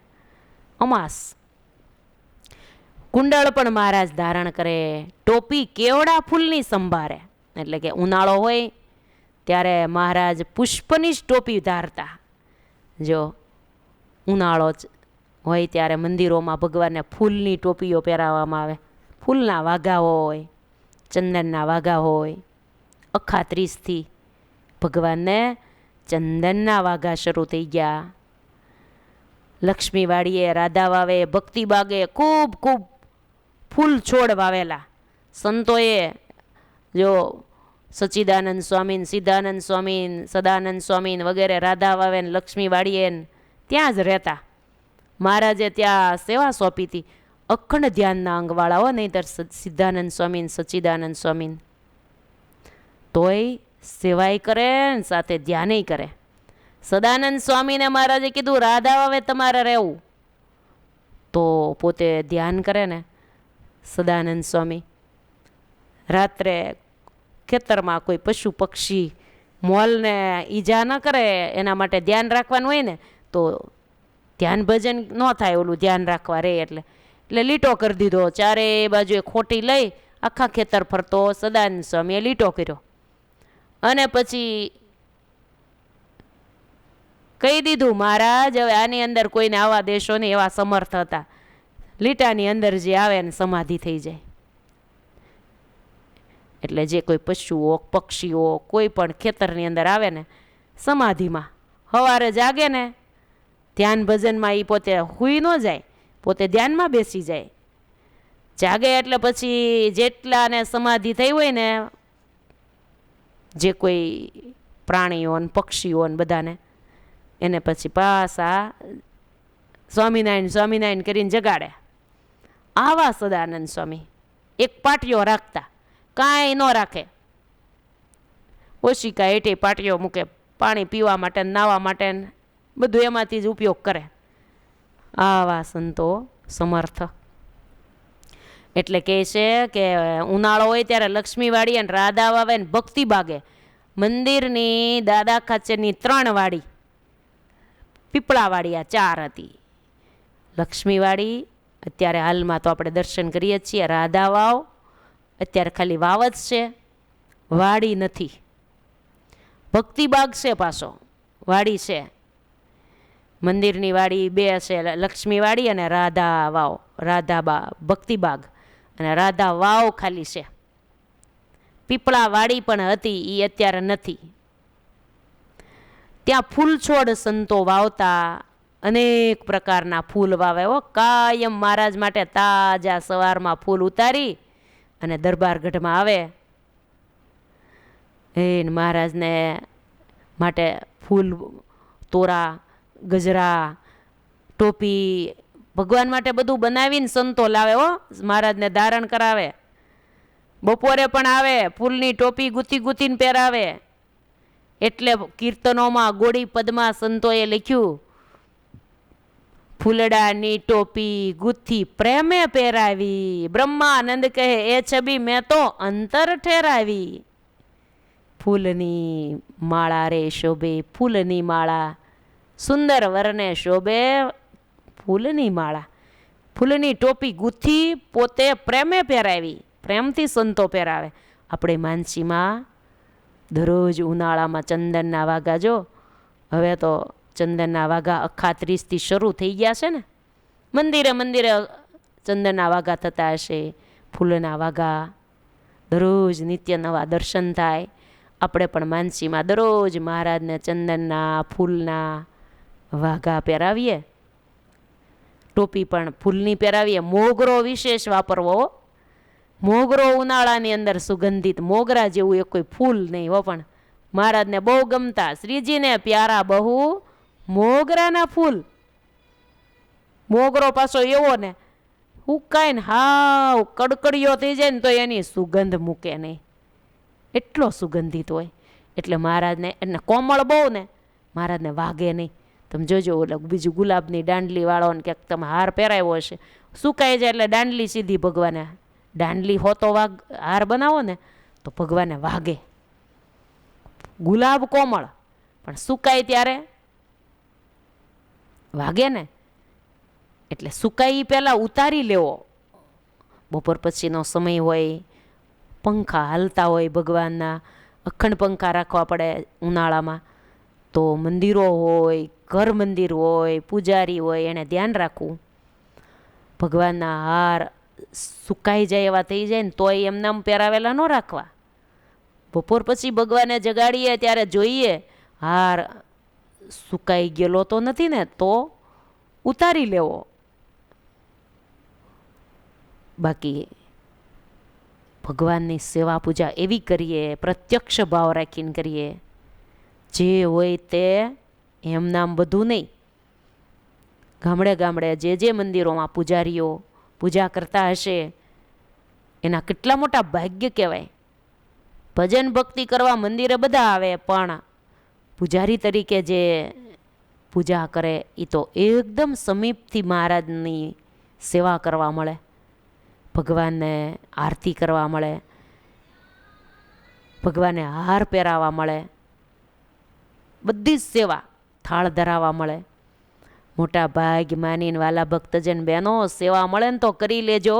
S1: અમાસ. કુંડળ પણ મહારાજ ધારણ કરે. ટોપી કેવડા ફૂલની સંભારે, એટલે કે ઉનાળો હોય ત્યારે મહારાજ પુષ્પની જ ટોપી ધારતા. જો ઉનાળો હોય ત્યારે મંદિરોમાં ભગવાનને ફૂલની ટોપીઓ પહેરાવવામાં આવે. ફૂલના વાઘા હોય, ચંદનના વાઘા હોય. અખાત્રીસથી ભગવાનને ચંદનના વાઘા શરૂ થઈ ગયા. લક્ષ્મીવાડીએ, રાધા વાવે, ભક્તિ બાગે ખૂબ ખૂબ ફૂલ છોડ વાવેલા. સંતોએ જો સચ્ચિદાનંદ સ્વામીન, સિદ્ધાનંદ સ્વામીન, સદાનંદ સ્વામીન વગેરે રાધા વાવેન, લક્ષ્મીવાડીએ ત્યાં જ રહેતા. મહારાજે ત્યાં સેવા સોંપી હતી. અખંડ ધ્યાનના અંગવાળા હો, નહીંતર સિદ્ધાનંદ સ્વામીન, સચ્ચિદાનંદ સ્વામીન. તોય સેવાય કરે ને સાથે ધ્યાનેય કરે. સદાનંદ સ્વામીને મહારાજે કીધું રાધા વાવે તમારે રહેવું, તો પોતે ધ્યાન કરે ને. સદાનંદ સ્વામી રાત્રે ખેતરમાં કોઈ પશુ પક્ષી મોલને ઈજા ન કરે એના માટે ધ્યાન રાખવાનું હોય ને, તો ધ્યાન ભજન ન થાય, ઓલું ધ્યાન રાખવા રહે એટલે લીટો કરી દીધો. ચારે બાજુએ ખોટી લઈ આખા ખેતર ફરતો સદાનંદ સ્વામીએ લીટો કર્યો. અને પછી કહી દીધું મહારાજ હવે આની અંદર કોઈને આવા દેશો ને, એવા સમર્થ હતા. લીટાની અંદર જે આવે ને સમાધિ થઈ જાય. એટલે જે કોઈ પશુઓ, પક્ષીઓ કોઈ પણ ખેતરની અંદર આવે ને સમાધિમાં, સવારે જાગે ને ધ્યાન ભજનમાં, એ પોતે હુઈ ન જાય, પોતે ધ્યાનમાં બેસી જાય. જાગે એટલે પછી જેટલાને સમાધિ થઈ હોય ને, જે કોઈ પ્રાણીઓ ને પક્ષીઓ ને બધાને, એને પછી પાછા સ્વામિનારાયણ સ્વામિનારાયણ કરીને જગાડે. આવા સદાનંદ સ્વામી એક પાટિયો રાખતા, કાંઈ ન રાખે. ઓશિકા હેઠે પાટિયો મૂકે, પાણી પીવા માટે, નાહવા માટે બધું એમાંથી જ ઉપયોગ કરે. આવા સંતો સમર્થ. એટલે કહે છે કે ઉનાળો હોય ત્યારે લક્ષ્મીવાડી અને રાધા વાવે ને ભક્તિ બાગે. મંદિરની દાદા ખાચરની 3 વાડી, પીપળાવાડી આ 4 હતી. લક્ષ્મીવાડી અત્યારે હાલમાં તો આપણે દર્શન કરીએ છીએ. રાધા વાવ અત્યારે ખાલી વાવ જ છે, વાડી નથી. ભક્તિબાગ છે, પાછો વાડી છે. મંદિરની વાડી 2 છે, લક્ષ્મીવાડી અને રાધા વાવ. ભક્તિબાગ અને રાધા વાવ ખાલી છે. પીપળા વાડી પણ હતી, એ અત્યારે નથી. ત્યાં ફૂલ છોડ સંતો વાવતા, અનેક પ્રકારના ફૂલ વાવે હો. કાયમ મહારાજ માટે તાજા સવારમાં ફૂલ ઉતારી અને દરબારગઢમાં આવે. મહારાજને માટે ફૂલ, તોરા, ગજરા, ટોપી, ભગવાન માટે બધું બનાવીને સંતો લાવે હો. મહારાજને ધારણ કરાવે. બપોરે પણ આવે, ફૂલની ટોપી ગુથી ગુથીને પહેરાવે. એટલે કીર્તનોમાં ગોળી પદમાં સંતોએ લખ્યું, ફૂલડાની ટોપી ગુથી પ્રેમે પહેરાવી, બ્રહ્માનંદ કહે એ છબી મેં તો અંતર ઠેરાવી. ફૂલની માળા રે શોભે ફૂલની માળા, સુંદર વરને શોભે ફૂલની માળા. ફૂલની ટોપી ગુથી પોતે પ્રેમે પહેરાવી, પ્રેમથી સંતો પહેરાવે. આપણે માનસીમાં દરરોજ ઉનાળામાં ચંદનના વાઘા, જો હવે તો ચંદનના વાઘા અખાત્રીસથી શરૂ થઈ ગયા છે ને, મંદિરે મંદિરે ચંદનના વાઘા થતા હશે, ફૂલના વાઘા, દરરોજ નિત્ય નવા દર્શન થાય. આપણે પણ માનસીમાં દરરોજ મહારાજને ચંદનના ફૂલના વાઘા પહેરાવીએ, ટોપી પણ ફૂલની પહેરાવીએ. મોગરો વિશેષ વાપરવો, મોગરો ઉનાળાની અંદર સુગંધિત, મોગરા જેવું એક કોઈ ફૂલ નહીં હો, પણ મહારાજને બહુ ગમતા, શ્રીજીને પ્યારા બહુ મોગરાના ફૂલ. મોગરો પાછો એવો ને હુકાય ને હાવ કડકડીયો થઈ જાય ને તો એની સુગંધ મૂકે નહીં, એટલો સુગંધિત હોય. એટલે મહારાજને, એને કોમળ બહુ ને, મહારાજને વાગે નહીં. તમે જોજો, ઓલા બીજું ગુલાબની દાંડલી વાળો ને ક્યાંક તમે હાર પહેરાવ્યો હશે, સુકાઈ જાય એટલે દાંડલી સીધી ભગવાને, દાંડલી હોતો હાર બનાવો ને તો ભગવાને વાગે. ગુલાબ કોમળ પણ સુકાય ત્યારે વાગે ને, એટલે સુકાઈ પહેલાં ઉતારી લેવો. બપોર પછીનો સમય હોય, પંખા હાલતા હોય ભગવાનના, અખંડ પંખા રાખવા પડે ઉનાળામાં, તો મંદિરો હોય, ઘર મંદિર હોય, પૂજારી હોય, એને ધ્યાન રાખવું. ભગવાનના હાર સુકાઈ જાય એવા થઈ જાય ને તોય એમને આમ પહેરાવેલા ન રાખવા. બપોર પછી ભગવાનને જગાડીએ ત્યારે જોઈએ હાર સુકાઈ ગયેલો તો નથી ને, તો ઉતારી લેવો. બાકી ભગવાનની સેવા પૂજા એવી કરીએ, પ્રત્યક્ષ ભાવ રાખીને કરીએ, જે હોય તે એમ નામ બધું નહીં. ગામડે ગામડે જે મંદિરોમાં પૂજારીઓ પૂજા કરતા હશે એના કેટલા મોટા ભાગ્ય કહેવાય. ભજન ભક્તિ કરવા મંદિરે બધા આવે, પણ પૂજારી તરીકે જે પૂજા કરે એ તો એકદમ સમીપથી મહારાજની સેવા કરવા મળે, ભગવાનને આરતી કરવા મળે, ભગવાનને હાર પહેરાવા મળે, બધી જ સેવા, થાળ ધરાવવા મળે. મોટા ભાગ માનીને વાલા ભક્તજન બહેનો સેવા મળે ને તો કરી લેજો.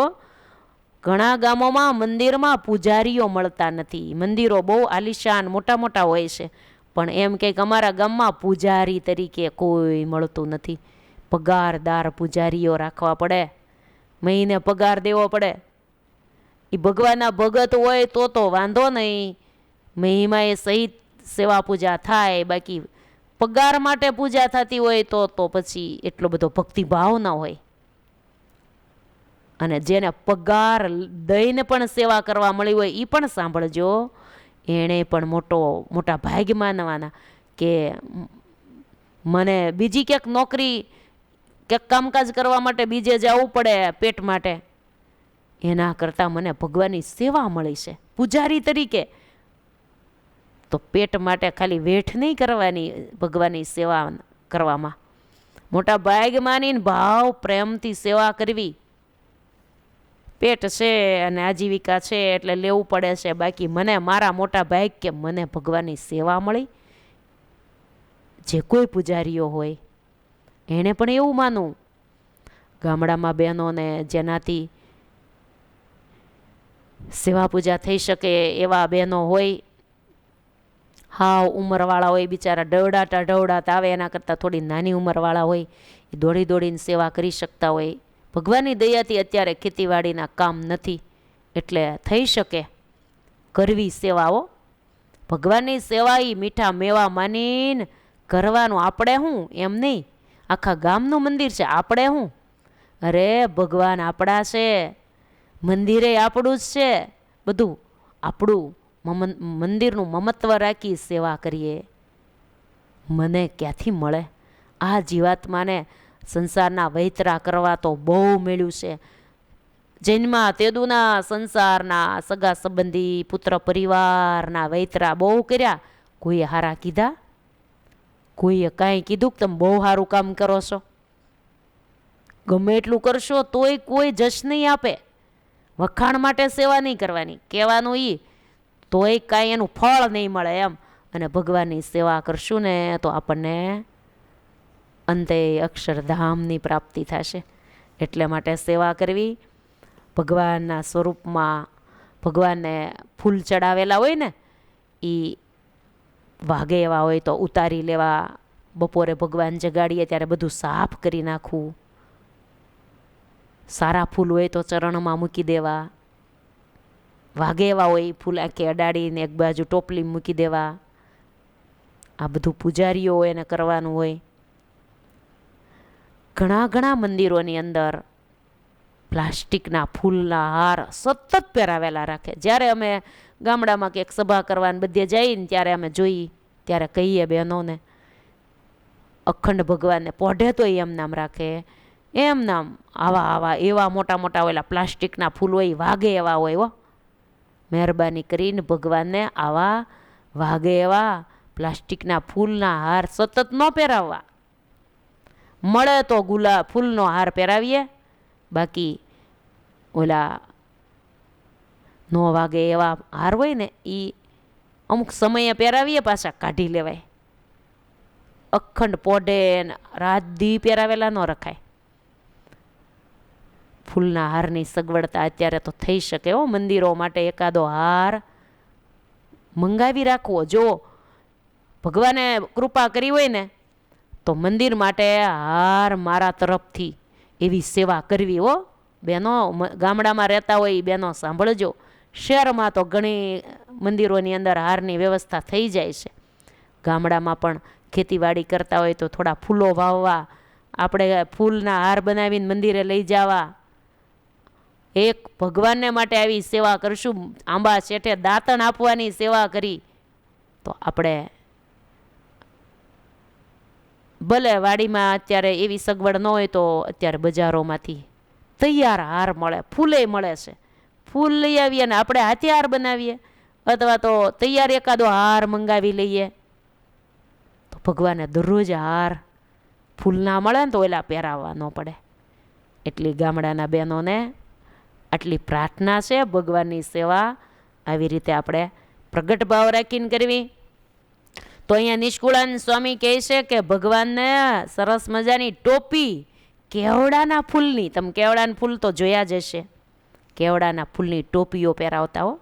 S1: ઘણા ગામોમાં મંદિરમાં પૂજારીઓ મળતા નથી. મંદિરો બહુ આલિશાન મોટા મોટા હોય છે, પણ એમ કંઈક અમારા ગામમાં પૂજારી તરીકે કોઈ મળતું નથી. પગારદાર પૂજારીઓ રાખવા પડે, મહિને પગાર દેવો પડે. એ ભગવાનના ભગત હોય તો વાંધો નહીં, મહિમાએ સહિત સેવા પૂજા થાય. બાકી પગાર માટે પૂજા થતી હોય તો પછી એટલો બધો ભક્તિભાવ ન હોય. અને જેને પગાર દઈને પણ સેવા કરવા મળી હોય એ પણ સાંભળજો, એણે પણ મોટા ભાગ માનવાના કે મને બીજી ક્યાંક નોકરી, ક્યાંક કામકાજ કરવા માટે બીજે જવું પડે પેટ માટે, એના કરતાં મને ભગવાનની સેવા મળી છે પૂજારી તરીકે. તો પેટ માટે ખાલી વેઠ નહીં કરવાની, ભગવાનની સેવા કરવામાં મોટા ભાગ માનીને ભાવ પ્રેમથી સેવા કરવી. પેટ છે અને આજીવિકા છે એટલે લેવું પડે છે, બાકી મને મારા મોટા ભાગ કે મને ભગવાનની સેવા મળી. જે કોઈ પૂજારીઓ હોય એણે પણ એવું માનવું. ગામડામાં બહેનોને જેનાથી સેવા પૂજા થઈ શકે એવા બહેનો હોય, હાવ ઉંમરવાળા હોય, બિચારા ઢવડાતા આવે, એના કરતાં થોડી નાની ઉંમરવાળા હોય, એ દોડી દોડીને સેવા કરી શકતા હોય. ભગવાનની દયાથી અત્યારે ખેતીવાડીના કામ નથી એટલે થઈ શકે કરવી સેવાઓ. ભગવાનની સેવા એ મીઠા મેવા માનીને કરવાનું. આપણે હું એમ નહીં, આખા ગામનું મંદિર છે, આપણે હું, અરે ભગવાન આપણા છે, મંદિરે આપણું જ છે, બધું આપણું. મંદિરનું મમત્વ રાખી સેવા કરીએ. મને ક્યાંથી મળે આ જીવાત્માને? સંસારના વૈતરા કરવા તો બહુ મળ્યું છે. જન્મા તેદુના સંસારના સગા સંબંધી પુત્ર પરિવારના વૈતરા બહુ કર્યા. કોઈએ હારા કીધા? કોઈએ કાંઈ કીધું કે તમે બહુ સારું કામ કરો છો? ગમે એટલું કરશો તોય કોઈ જશ નહીં આપે. વખાણ માટે સેવા નહીં કરવાની, કહેવાનું એ તોય કાંઈ એનું ફળ નહીં મળે એમ. અને ભગવાનની સેવા કરશું ને તો આપણને અંતે અક્ષરધામની પ્રાપ્તિ થશે. એટલે માટે સેવા કરવી. ભગવાનના સ્વરૂપમાં ભગવાનને ફૂલ ચડાવેલા હોય ને, એ વાગે એવા હોય તો ઉતારી લેવા. બપોરે ભગવાન જગાડીએ ત્યારે બધું સાફ કરી નાખવું. સારા ફૂલ હોય તો ચરણમાં મૂકી દેવા. વાગે એવા હોય ફૂલ આંખે અડાડીને એક બાજુ ટોપલી મૂકી દેવા. આ બધું પૂજારીઓ હોય એને કરવાનું હોય. ઘણા મંદિરોની અંદર પ્લાસ્ટિકના ફૂલના હાર સતત પહેરાવેલા રાખે. જ્યારે અમે ગામડામાં કંઈક સભા કરવાને બધે જઈએ ને ત્યારે અમે જોઈએ, ત્યારે કહીએ બહેનોને, અખંડ ભગવાનને પોઢે તો એમ નામ રાખે, એમ નામ આવા એવા મોટા મોટા ઓલા પ્લાસ્ટિકના ફૂલ હોય, વાગે એવા હોય. હો, મહેરબાની કરીને ભગવાનને આવા વાગે એવા પ્લાસ્ટિકના ફૂલના હાર સતત ન પહેરાવવા. મળે તો ફૂલનો હાર પહેરાવીએ, બાકી ઓલા નો વાગે એવા હાર હોય ને એ અમુક સમયે પહેરાવીએ, પાછા કાઢી લેવાય. અખંડ પોઢે રાત દી પહેરાવેલા ન રખાય. ફૂલના હારની સગવડતા અત્યારે તો થઈ શકે. હો, મંદિરો માટે એકાદો હાર મંગાવી રાખવો. જો ભગવાને કૃપા કરી હોય ને તો મંદિર માટે હાર મારા તરફથી એવી સેવા કરવી. હો બહેનો, ગામડામાં રહેતા હોય એ બહેનો સાંભળજો. શહેરમાં તો ઘણી મંદિરોની અંદર હારની વ્યવસ્થા થઈ જાય છે. ગામડામાં પણ ખેતીવાડી કરતા હોય તો થોડા ફૂલો વાવવા, આપણે ફૂલના હાર બનાવીને મંદિરે લઈ જવા. એક ભગવાનને માટે આવી સેવા કરશું, આંબા શેઠે દાંતણ આપવાની સેવા કરી તો આપણે ભલે વાડીમાં અત્યારે એવી સગવડ ન હોય તો અત્યારે બજારોમાંથી તૈયાર હાર મળે, ફૂલે મળે છે. ફૂલ લઈ આવીએ ને આપણે હાથે હાર બનાવીએ, અથવા તો તૈયાર એકાદો હાર મંગાવી લઈએ તો ભગવાને દરરોજ હાર ફૂલના મળે ને તો ઓલા પહેરાવવા ન પડે. એટલી ગામડાના બહેનોને આટલી પ્રાર્થના છે, ભગવાનની સેવા આવી રીતે આપણે પ્રગટ ભાવ રાખીને કરવી. તો અહીંયા નિષ્કુળાનંદ સ્વામી કહે છે કે ભગવાનને સરસ મજાની ટોપી કેવડાના ફૂલની, તમે કેવડાના ફૂલ તો જોયા જ હશે, કેવડાના ફૂલની ટોપીઓ પહેરાવતા. હો,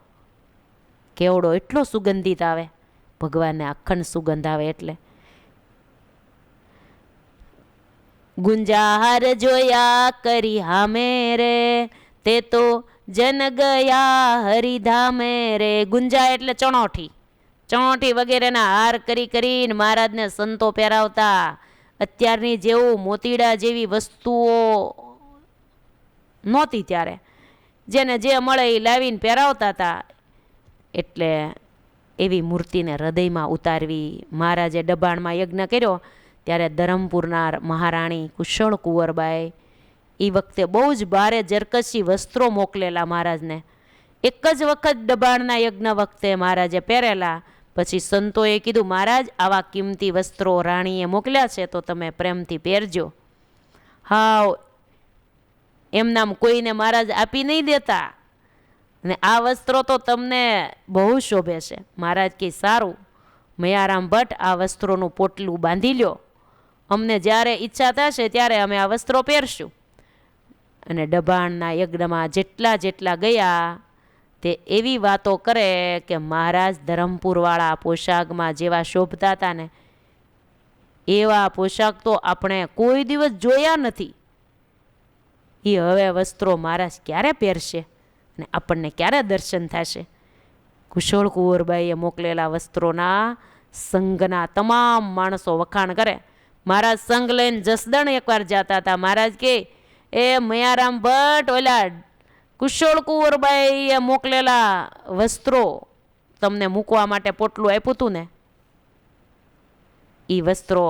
S1: કેવડો એટલો સુગંધિત આવે, ભગવાનને અખંડ સુગંધ આવે. એટલે ગુંજાહાર જોયા કરી હામે રે, તે તો જન ગયા હરિધામે રે. ગુંજા એટલે ચણોઠી, ચણોઠી વગેરેના હાર કરીને મહારાજને સંતો પહેરાવતા. અત્યારની જેવું મોતીડા જેવી વસ્તુઓ નહોતી ત્યારે, જેને જે મળે એ લાવીને પહેરાવતા હતા. એટલે એવી મૂર્તિને હૃદયમાં ઉતારવી. મહારાજે દબાણમાં યજ્ઞ કર્યો ત્યારે ધરમપુરના મહારાણી કુશળ કુંવરબાઈ એ વખતે બહુ જ ભારે જરકશી વસ્ત્રો મોકલેલા મહારાજને. એક જ વખત દબાણના યજ્ઞ વખતે મહારાજે પહેરેલા. પછી સંતોએ કીધું, મહારાજ આવા કિંમતી વસ્ત્રો રાણીએ મોકલ્યા છે તો તમે પ્રેમથી પહેરજો. હાવ એમનામ કોઈને મહારાજ આપી નહીં દેતા, ને આ વસ્ત્રો તો તમને બહુ શોભે છે. મહારાજ કે સારું, મયારામ ભટ્ટ આ વસ્ત્રોનું પોટલું બાંધી લ્યો, અમને જ્યારે ઈચ્છા થશે ત્યારે અમે આ વસ્ત્રો પહેરશું. અને દબાણના યજ્ઞમાં જેટલા ગયા તે એવી વાતો કરે કે મહારાજ ધરમપુરવાળા પોશાકમાં જેવા શોભતા હતા ને એવા પોશાક તો આપણે કોઈ દિવસ જોયા નથી. એ હવે વસ્ત્રો મહારાજ ક્યારે પહેરશે અને આપણને ક્યારે દર્શન થશે? કુશળ કુંવરબાઈએ મોકલેલા વસ્ત્રોના સંઘના તમામ માણસો વખાણ કરે. મહારાજ સંઘ લઈને જસદણ એકવાર જતા હતા. મહારાજ કે એ મયારામ ભટ્ટ ઓલા કુશળ કુંવરબાઈએ મોકલેલા વસ્ત્રો તમને મૂકવા માટે પોટલું આપ્યું હતું ને, એ વસ્ત્રો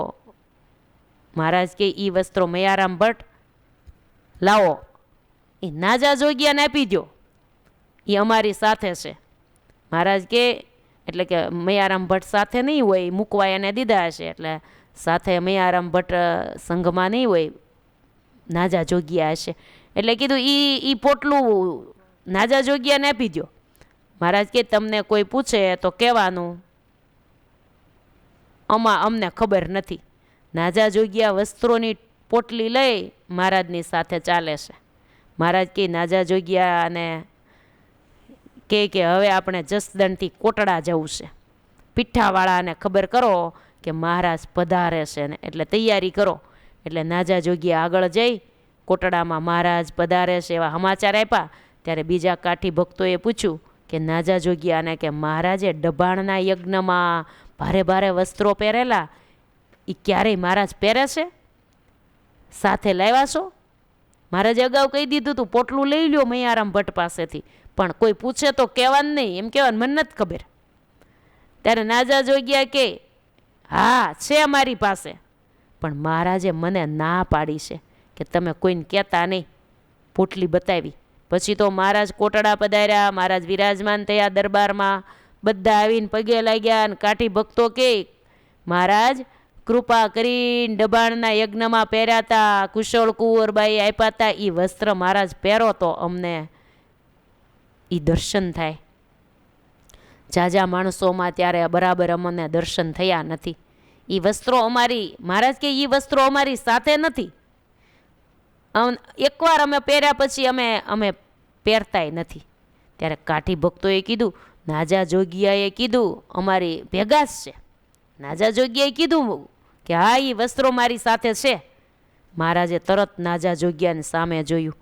S1: મહારાજ કે એ વસ્ત્રો મયારામ ભટ્ટ લાવો, એ નાજા જોગ્યાને આપી દો, એ અમારી સાથે છે. મહારાજ કે એટલે કે મયારામ ભટ્ટ સાથે નહીં હોય, મૂકવા એને દીધા હશે એટલે સાથે મયારામ ભટ્ટ સંઘમાં નહીં હોય, નાજા જોગ્યા હશે એટલે કીધું એ પોટલું નાજા જોગ્યાને આપી દો. મહારાજ કે તમને કોઈ પૂછે તો કહેવાનું અમને ખબર નથી. નાજા જોગ્યા વસ્ત્રોની પોટલી લઈ મહારાજની સાથે ચાલે છે. મહારાજ કે નાજા જોગ્યા અને કે હવે આપણે જસદણથી કોટડા જવું છે. પીઠાવાળાને ખબર કરો કે મહારાજ પધારે છે ને, એટલે તૈયારી કરો. એટલે નાજા જોગીએ આગળ જઈ કોટડામાં મહારાજ પધારે છે એવા સમાચાર આપ્યા. ત્યારે બીજા કાઠી ભક્તોએ પૂછ્યું કે નાજા જોગિયાને કે મહારાજે ડભાણના યજ્ઞમાં ભારે ભારે વસ્ત્રો પહેરેલા, એ ક્યારેય મહારાજ પહેરે છે? સાથે લાવ્યા છો? મહારાજે અગાઉ કહી દીધું તું પોટલું લઈ લ્યો મૈયારામ ભટ્ટ પાસેથી, પણ કોઈ પૂછે તો કહેવાનું નહીં, એમ કહેવાનું મને નથી ખબર. ત્યારે નાજા જોગ્યા કે હા છે અમારી પાસે, પણ મહારાજે મને ના પાડી છે કે તમે કોઈને કહેતા નહીં. પોટલી બતાવી. પછી તો મહારાજ કોટડા પધાર્યા, મહારાજ વિરાજમાન થયા દરબારમાં. બધા આવીને પગે લાગ્યા અને કાઠી ભક્તો કે મહારાજ કૃપા કરીને ડબાણના યજ્ઞમાં પહેર્યા હતા, કુશળ કુંવરબાઈ આપ્યા હતા, એ વસ્ત્ર મહારાજ પહેરો તો અમને એ દર્શન થાય. જાજા માણસોમાં ત્યારે બરાબર અમને દર્શન થયા નથી. એ વસ્ત્રો અમારી, મહારાજ કે એ વસ્ત્રો અમારી સાથે નથી, એકવાર અમે પહેર્યા પછી અમે પહેરતાય નથી. ત્યારે કાઠી ભક્તોએ કીધું, નાજા જોગિયાએ કીધું અમારી ભેગા જ છે. નાજા જોગિયાએ કીધું કે હા એ વસ્ત્રો મારી સાથે છે. મહારાજે તરત નાજા જોગિયાની સામે જોયું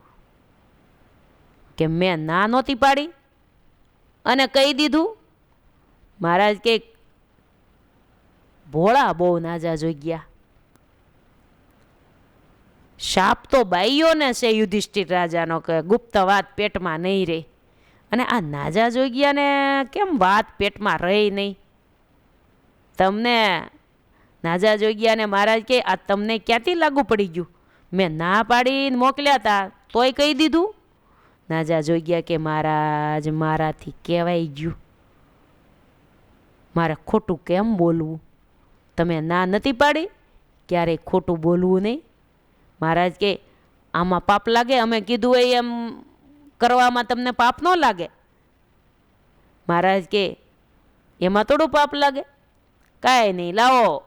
S1: કે મેં ના નહોતી પાડી અને કહી દીધું. મહારાજ કે ભોળા બહુ નાજા જોગ્યા, શાપ તો બાઈઓને છે યુધિષ્ઠિર રાજાનો કે ગુપ્ત વાત પેટમાં નહીં રહે, અને આ નાજા જોગ્યાને કેમ વાત પેટમાં રહી નહીં? તમને નાજા જોગ્યાને મહારાજ કે આ તમને ક્યાંથી લાગુ પડી ગયું? મેં ના પાડીને મોકલ્યા હતા તોય કહી દીધું. નાજા જોગ્યા કે મહારાજ મારાથી કહેવાઈ ગયું, મારે ખોટું કેમ બોલવું? તમે ના નથી પાડી, ક્યારેય ખોટું બોલવું નહીં. મહારાજ કે આમાં પાપ લાગે? અમે કીધું હોય એમ કરવામાં તમને પાપ ન લાગે? મહારાજ કે એમાં થોડું પાપ લાગે, કાંઈ નહીં, લાવો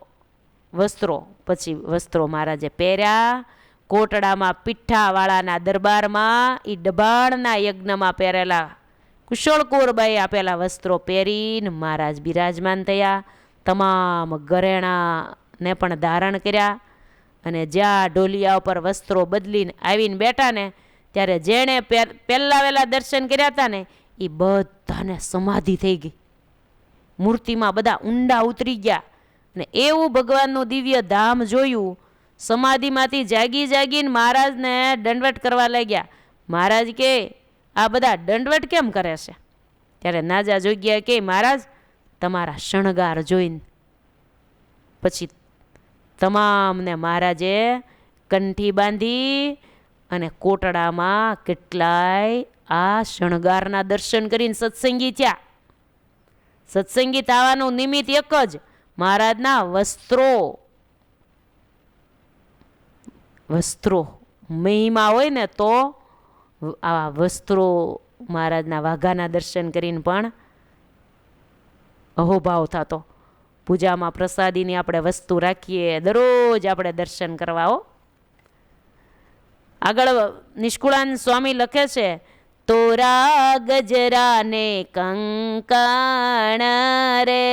S1: વસ્ત્રો. પછી વસ્ત્રો મહારાજે પહેર્યા. કોટડામાં પીઠાવાળાના દરબારમાં એ ડબાણના યજ્ઞમાં પહેરેલા કુશળ કુંવરબાઈએ આપેલા વસ્ત્રો પહેરીને મહારાજ બિરાજમાન થયા. તમામ ઘરેણાને પણ ધારણ કર્યા, અને જ્યાં ઢોલિયા ઉપર વસ્ત્રો બદલીને આવીને બેઠા ને ત્યારે જેણે પહેલાવેલા દર્શન કર્યા હતા ને એ બધાને સમાધિ થઈ ગઈ. મૂર્તિમાં બધા ઊંડા ઉતરી ગયા અને એવું ભગવાનનું દિવ્ય ધામ જોયું. સમાધિમાંથી જાગી જાગીને મહારાજને દંડવટ કરવા લાગ્યા. મહારાજ કે આ બધા દંડવટ કેમ કરે છે? ત્યારે નાજા જોગ્યા કે મહારાજ તમારા શણગાર જોઈને. પછી તમામને મહારાજે કંઠી બાંધી અને કોટડામાં કેટલાય આ શણગારના દર્શન કરીને સત્સંગી થયા. સત્સંગી થવાનું નિમિત્ત એક જ, મહારાજના વસ્ત્રો મહિમા હોય ને તો આ વસ્ત્રો મહારાજના વાઘાના દર્શન કરીને પણ અહોભાવ થતો. પૂજામાં પ્રસાદીની આપણે વસ્તુ રાખીએ, દરરોજ આપણે દર્શન કરવા હો. આગળ નિષ્કુળાનંદ સ્વામી લખે છે, તોરા ગજરા ને કંકણ રે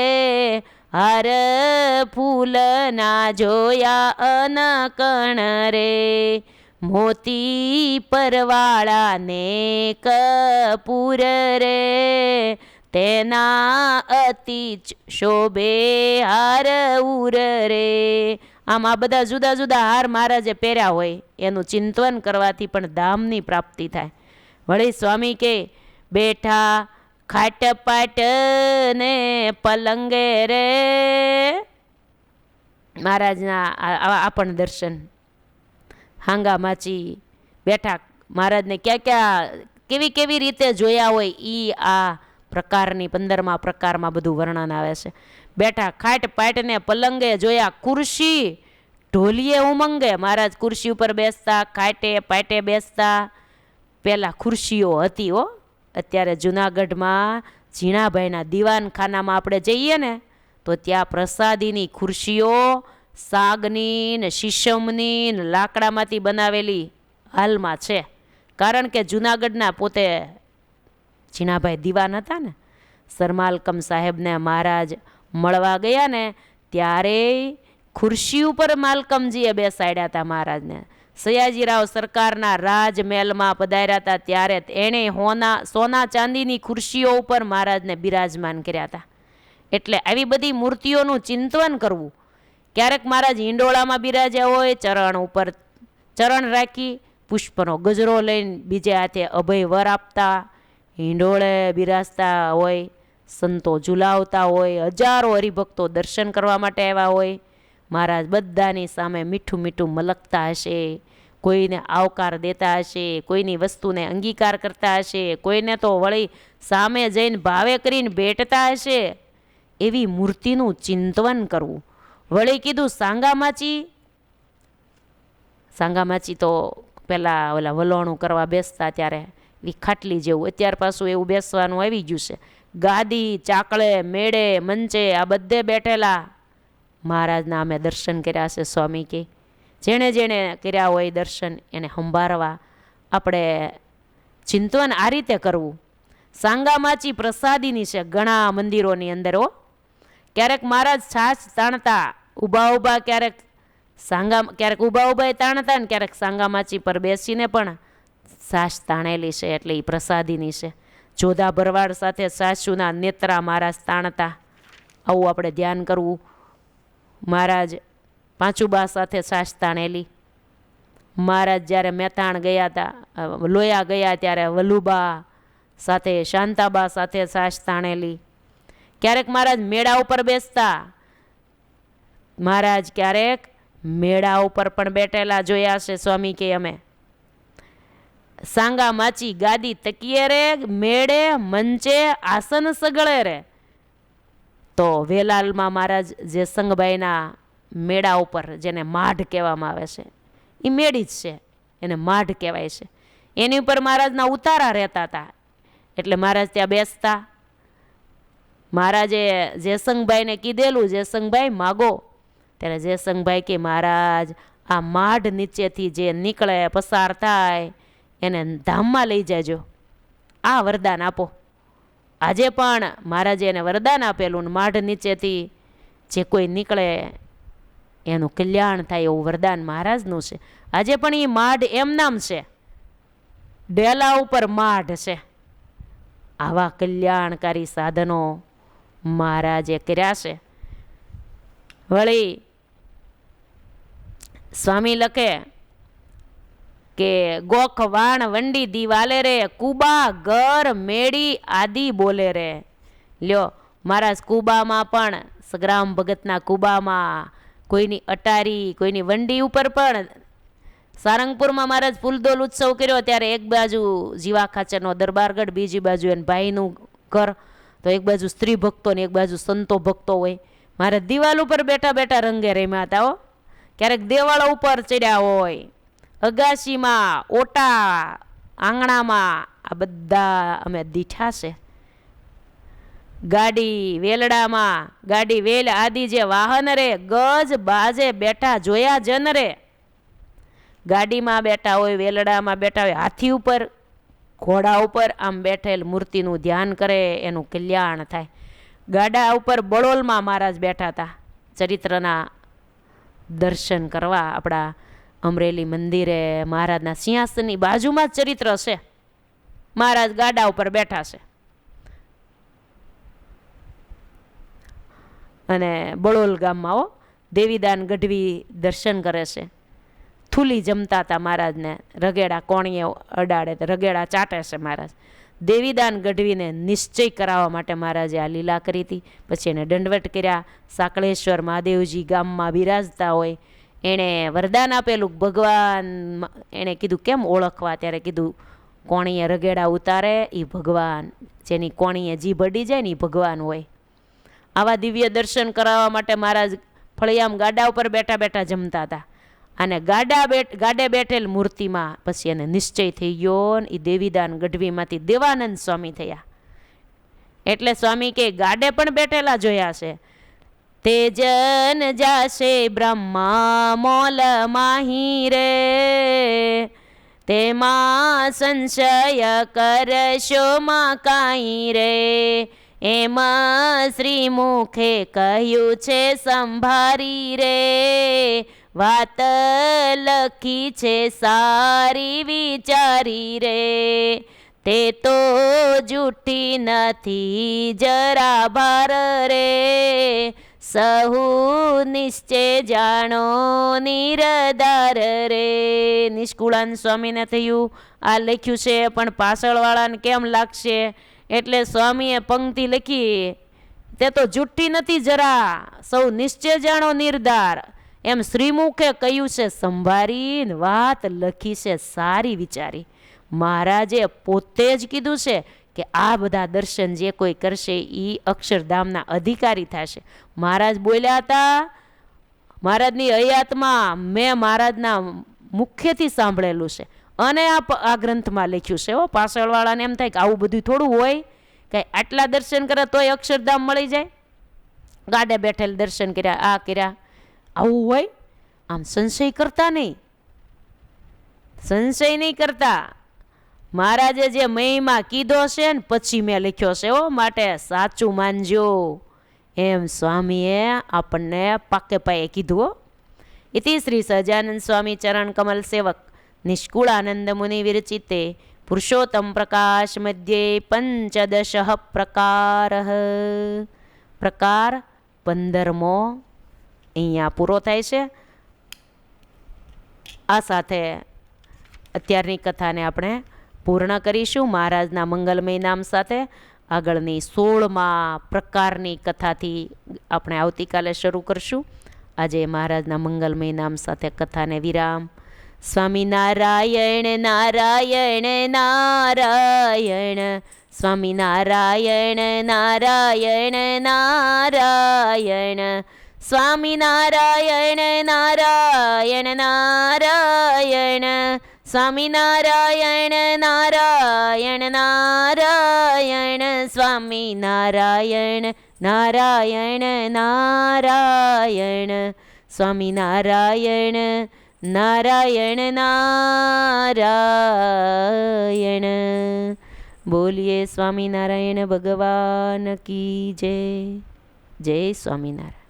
S1: હાર ફૂલ ના જોયા અનકણ રે, મોતી પરવાળા ને કપૂર રે તેના અતિ શોભે હાર ઉર રે. આમ આ બધા જુદા જુદા હાર મહારાજે પહેર્યા હોય એનું ચિંતન કરવાથી પણ ધામની પ્રાપ્તિ થાય. વળી સ્વામી કે બેઠા ખાટ પાટ ને પલંગે રે, મહારાજના આ પણ દર્શન. હાંગા માચી બેઠા મહારાજને ક્યાં ક્યાં કેવી કેવી રીતે જોયા હોય એ આ પ્રકારની 15મા પ્રકારમાં બધું વર્ણન આવે છે. બેઠા ખાટ પાટને પલંગે જોયા, ખુરશી ઢોલીએ ઉમંગે. મહારાજ ખુરશી ઉપર બેસતા, ખાટે પાટે બેસતા. પહેલાં ખુરશીઓ હતી હો. અત્યારે જુનાગઢમાં ઝીણાભાઈના દીવાનખાનામાં આપણે જઈએ ને તો ત્યાં પ્રસાદીની ખુરશીઓ સાગની ને શીશમની ને લાકડામાંથી બનાવેલી હાલમાં છે. કારણ કે જુનાગઢના પોતે ઝીણાભાઈ દીવાન હતા ને, સરમાલકમ સાહેબને મહારાજ મળવા ગયા ને ત્યારે ખુરશી ઉપર માલકમજીએ બેસાડ્યા હતા મહારાજને. સયાજીરાવ સરકારના રાજમહેલમાં પધાર્યા હતા ત્યારે એણે સોના ચાંદીની ખુરશીઓ ઉપર મહારાજને બિરાજમાન કર્યા હતા. એટલે આવી બધી મૂર્તિઓનું ચિંતન કરવું. ક્યારેક મહારાજ હિંડોળામાં બિરાજ્યા હોય, ચરણ ઉપર ચરણ રાખી પુષ્પનો ગજરો લઈને બીજે હાથે અભય વર આપતા હિંડોળે બિરાજતા હોય, સંતો ઝુલાવતા હોય, હજારો હરિભક્તો દર્શન કરવા માટે આવ્યા હોય. મહારાજ બધાની સામે મીઠું મીઠું મલકતા હશે, કોઈને આવકાર દેતા હશે, કોઈની વસ્તુને અંગીકાર કરતા હશે, કોઈને તો વળી સામે જઈને ભાવે કરીને ભેટતા હશે. એવી મૂર્તિનું ચિંતન કરવું. વળી કીધું સાંગામાચી તો પહેલાં ઓલા વલોણું કરવા બેસતા ત્યારે એ ખાટલી જેવું, અત્યાર પાછું એવું બેસવાનું આવી ગયું છે. ગાદી, ચાકળે, મેળે, મંચે આ બધે બેઠેલા મહારાજના અમે દર્શન કર્યા છે. સ્વામી કે જેણે જેણે કર્યા હોય દર્શન એને સંભાળવા આપણે ચિંતન આ રીતે કરવું. સાંગામાચી પ્રસાદીની છે ઘણા મંદિરોની અંદર હો. ક્યારેક મહારાજ છાશ તાણતા ઊભા ઊભા, ક્યારેક ઊભા ઊભા તાણતા ને ક્યારેક સાંગામાચી પર બેસીને પણ છાશ તાણેલી છે, એટલે એ પ્રસાદીની છે. જોધા ભરવાડ સાથે સાસુના નેત્રા મહારાજ તાણતા, આવું આપણે ધ્યાન કરવું. મહારાજ પાંચુબા સાથે છાશ તાણેલી. મહારાજ જ્યારે મહેતાણ ગયા હતા, લોયા ગયા ત્યારે વલુબા સાથે શાંતાબા સાથે છાશ તાણેલી. ક્યારેક મહારાજ મેળા ઉપર બેસતા, મહારાજ ક્યારેક મેળા ઉપર પણ બેઠેલા જોયા છે. સ્વામી કે અમે સાંગામાચી ગાદી તકીએ રે, મેળે મંચે આસન સગળે રે. તો વેલાલમાં મહારાજ જે સંગભાઈના મેળા ઉપર, જેને માઢ કહેવામાં આવે છે, એ મેળી જ છે, એને માઢ કહેવાય છે. એની ઉપર મહારાજના ઉતારા રહેતા હતા, એટલે મહારાજ ત્યાં બેસતા. મહારાજે જેસંગભાઈને કીધેલું, જેસંગભાઈ માગો. ત્યારે જેસંગભાઈ કે મહારાજ આ માઢ નીચેથી જે નીકળે પસાર થાય એને ધામમાં લઈ જાજો, આ વરદાન આપો. આજે પણ મહારાજે એને વરદાન આપેલું, માઢ નીચેથી જે કોઈ નીકળે એનું કલ્યાણ થાય એવું વરદાન મહારાજનું છે. આજે પણ એ માઢ એમ નામ છે, ડેલા ઉપર માઢ છે. આવા કલ્યાણકારી સાધનો મહારાજે કર્યા છે. વળી સ્વામી લખે કે ગોખ વાણ વંડી દિવાલે રે, કુબા ઘર મેળી આદિ બોલે રે. લ્યો મહારાજ કુબામાં પણ, સગ્રામ ભગતના કુબામાં કોઈની અટારી, કોઈની વંડી ઉપર પણ. સારંગપુરમાં મહારાજ ફૂલદોલ ઉત્સવ કર્યો ત્યારે એક બાજુ જીવા ખાચરનો દરબારગઢ, બીજી બાજુ એને ભાઈનું ઘર, તો એક બાજુ સ્ત્રી ભક્તો ને એક બાજુ સંતો ભક્તો હોય. મહારાજ દિવાલ ઉપર બેઠા બેઠા રંગે રમ્યા હતા હો. ક્યારેક દેવાળો ઉપર ચડ્યા હોય, અગાશીમાં, ઓટા, આંગણામાં, આ બધા અમે દીઠા છે. ગાડી વેલડામાં, ગાડી વેલ આદિ જે વાહન રે, ગજ બાજે બેઠા જોયા જન રે. ગાડીમાં બેઠા હોય, વેલડામાં બેઠા હોય, હાથી ઉપર, ઘોડા ઉપર આમ બેઠેલ મૂર્તિનું ધ્યાન કરે એનું કલ્યાણ થાય. ગાડા ઉપર બળોલમાં મહારાજ બેઠા હતા ચરિત્રના દર્શન કરવા. આપણા અમરેલી મંદિરે મહારાજના સિંહાસનની બાજુમાં જ ચરિત્ર છે. મહારાજ ગાડા ઉપર બેઠા છે અને બળોલ ગામમાં દેવીદાન ગઢવી દર્શન કરે છે. થૂલી જમતા હતા મહારાજને, રગેડા કોણીએ અડાડે, રગેડા ચાટે છે મહારાજ. દેવીદાન ગઢવીને નિશ્ચય કરાવવા માટે મહારાજે આ લીલા કરી હતી. પછી એને દંડવટ કર્યા. સાંકળેશ્વર મહાદેવજી ગામમાં બિરાજતા હોય, એણે વરદાન આપેલું ભગવાન. એણે કીધું કેમ ઓળખવા, ત્યારે કીધું કોણીએ રગેડા ઉતારે એ ભગવાન, જેની કોણીએ જીભ અડી જાય ને એ ભગવાન હોય. આવા દિવ્ય દર્શન કરાવવા માટે મહારાજ ફળિયામ ગાડા ઉપર બેઠા બેઠા જમતા હતા. અને ગાડે બેઠેલ મૂર્તિમાં પછી એને નિશ્ચય થઈ ગયો ને એ દેવીદાન ગઢવીમાંથી દેવાનંદ સ્વામી થયા. એટલે સ્વામી કે ગાડે પણ બેઠેલા જોયા છે. તેજન જાશે બ્રહ્મા મોલ માહી રે, તેમાં સંશય કરશો માં કાંઈ રે. એમાં શ્રીમુખે કહ્યું છે સંભારી રે, વાત લખી છે સારી વિચારી રે, તે તો જૂઠી નથી જરા ભાર રે, સહુ નિશ્ચય જાણો નિરધાર રે. નિષ્કુળાન સ્વામીને થયું આ લખ્યું છે પણ પાછળવાળાને કેમ લાગશે, એટલે સ્વામીએ પંક્તિ લખી, તે તો જુઠ્ઠી નથી જરા, સૌ નિશ્ચય જાણો નિર્ધાર. એમ શ્રીમુખે કહ્યું છે સંભારીને, વાત લખી છે સારી વિચારી. મહારાજે પોતે જ કીધું છે કે આ બધા દર્શન જે કોઈ કરશે એ અક્ષરધામના અધિકારી થશે. મહારાજ બોલ્યા હતા, મહારાજની હયાતમાં મેં મહારાજના મુખ્યથી સાંભળેલું છે અને આ ગ્રંથમાં લખ્યું છે. પાછળવાળાને એમ થાય કે આવું બધું થોડું હોય, કાંઈ આટલા દર્શન કરે તોય અક્ષરધામ મળી જાય, ગાડે બેઠેલ દર્શન કર્યા, આ કર્યા, આવું હોય? આમ સંશય કરતા નહીં, સંશય નહીં કરતા. મહારાજે જે મહિમા કીધો છે ને પછી મેં લખ્યો છે, માટે સાચું માનજો, એમ સ્વામીએ આપણને પાકે પાયે કીધું. ઇતિ શ્રી સહજાનંદ સ્વામી ચરણ કમલ સેવક નિષ્કુળાનંદ મુનિ વિરચિતે પુરુષોત્તમ પ્રકાશ મધ્યે પંચદશ પ્રકાર. પ્રકાર 15મો અહીંયા પૂરો થાય છે. આ સાથે અત્યારની કથાને આપણે પૂર્ણ કરીશું મહારાજના મંગલમય નામ સાથે. આગળની 16મા પ્રકારની કથાથી આપણે આવતીકાલે શરૂ કરશું. આજે મહારાજના મંગલમય નામ સાથે કથાને વિરામ. સ્વામિનારાયણ નારાયણ નારાયણ, સ્વામિનારાયણ નારાયણ નારાયણ, સ્વામિનારાયણ નારાયણ નારાયણ, સ્વામિનારાયણ નારાયણ નારાયણ, સ્વામિનારાયણ નારાયણ નારાયણ, સ્વામિનારાયણ નારાયણ નારાયણ. બોલીએ સ્વામિનારાયણ ભગવાન કી જય. જય સ્વામિનારાયણ.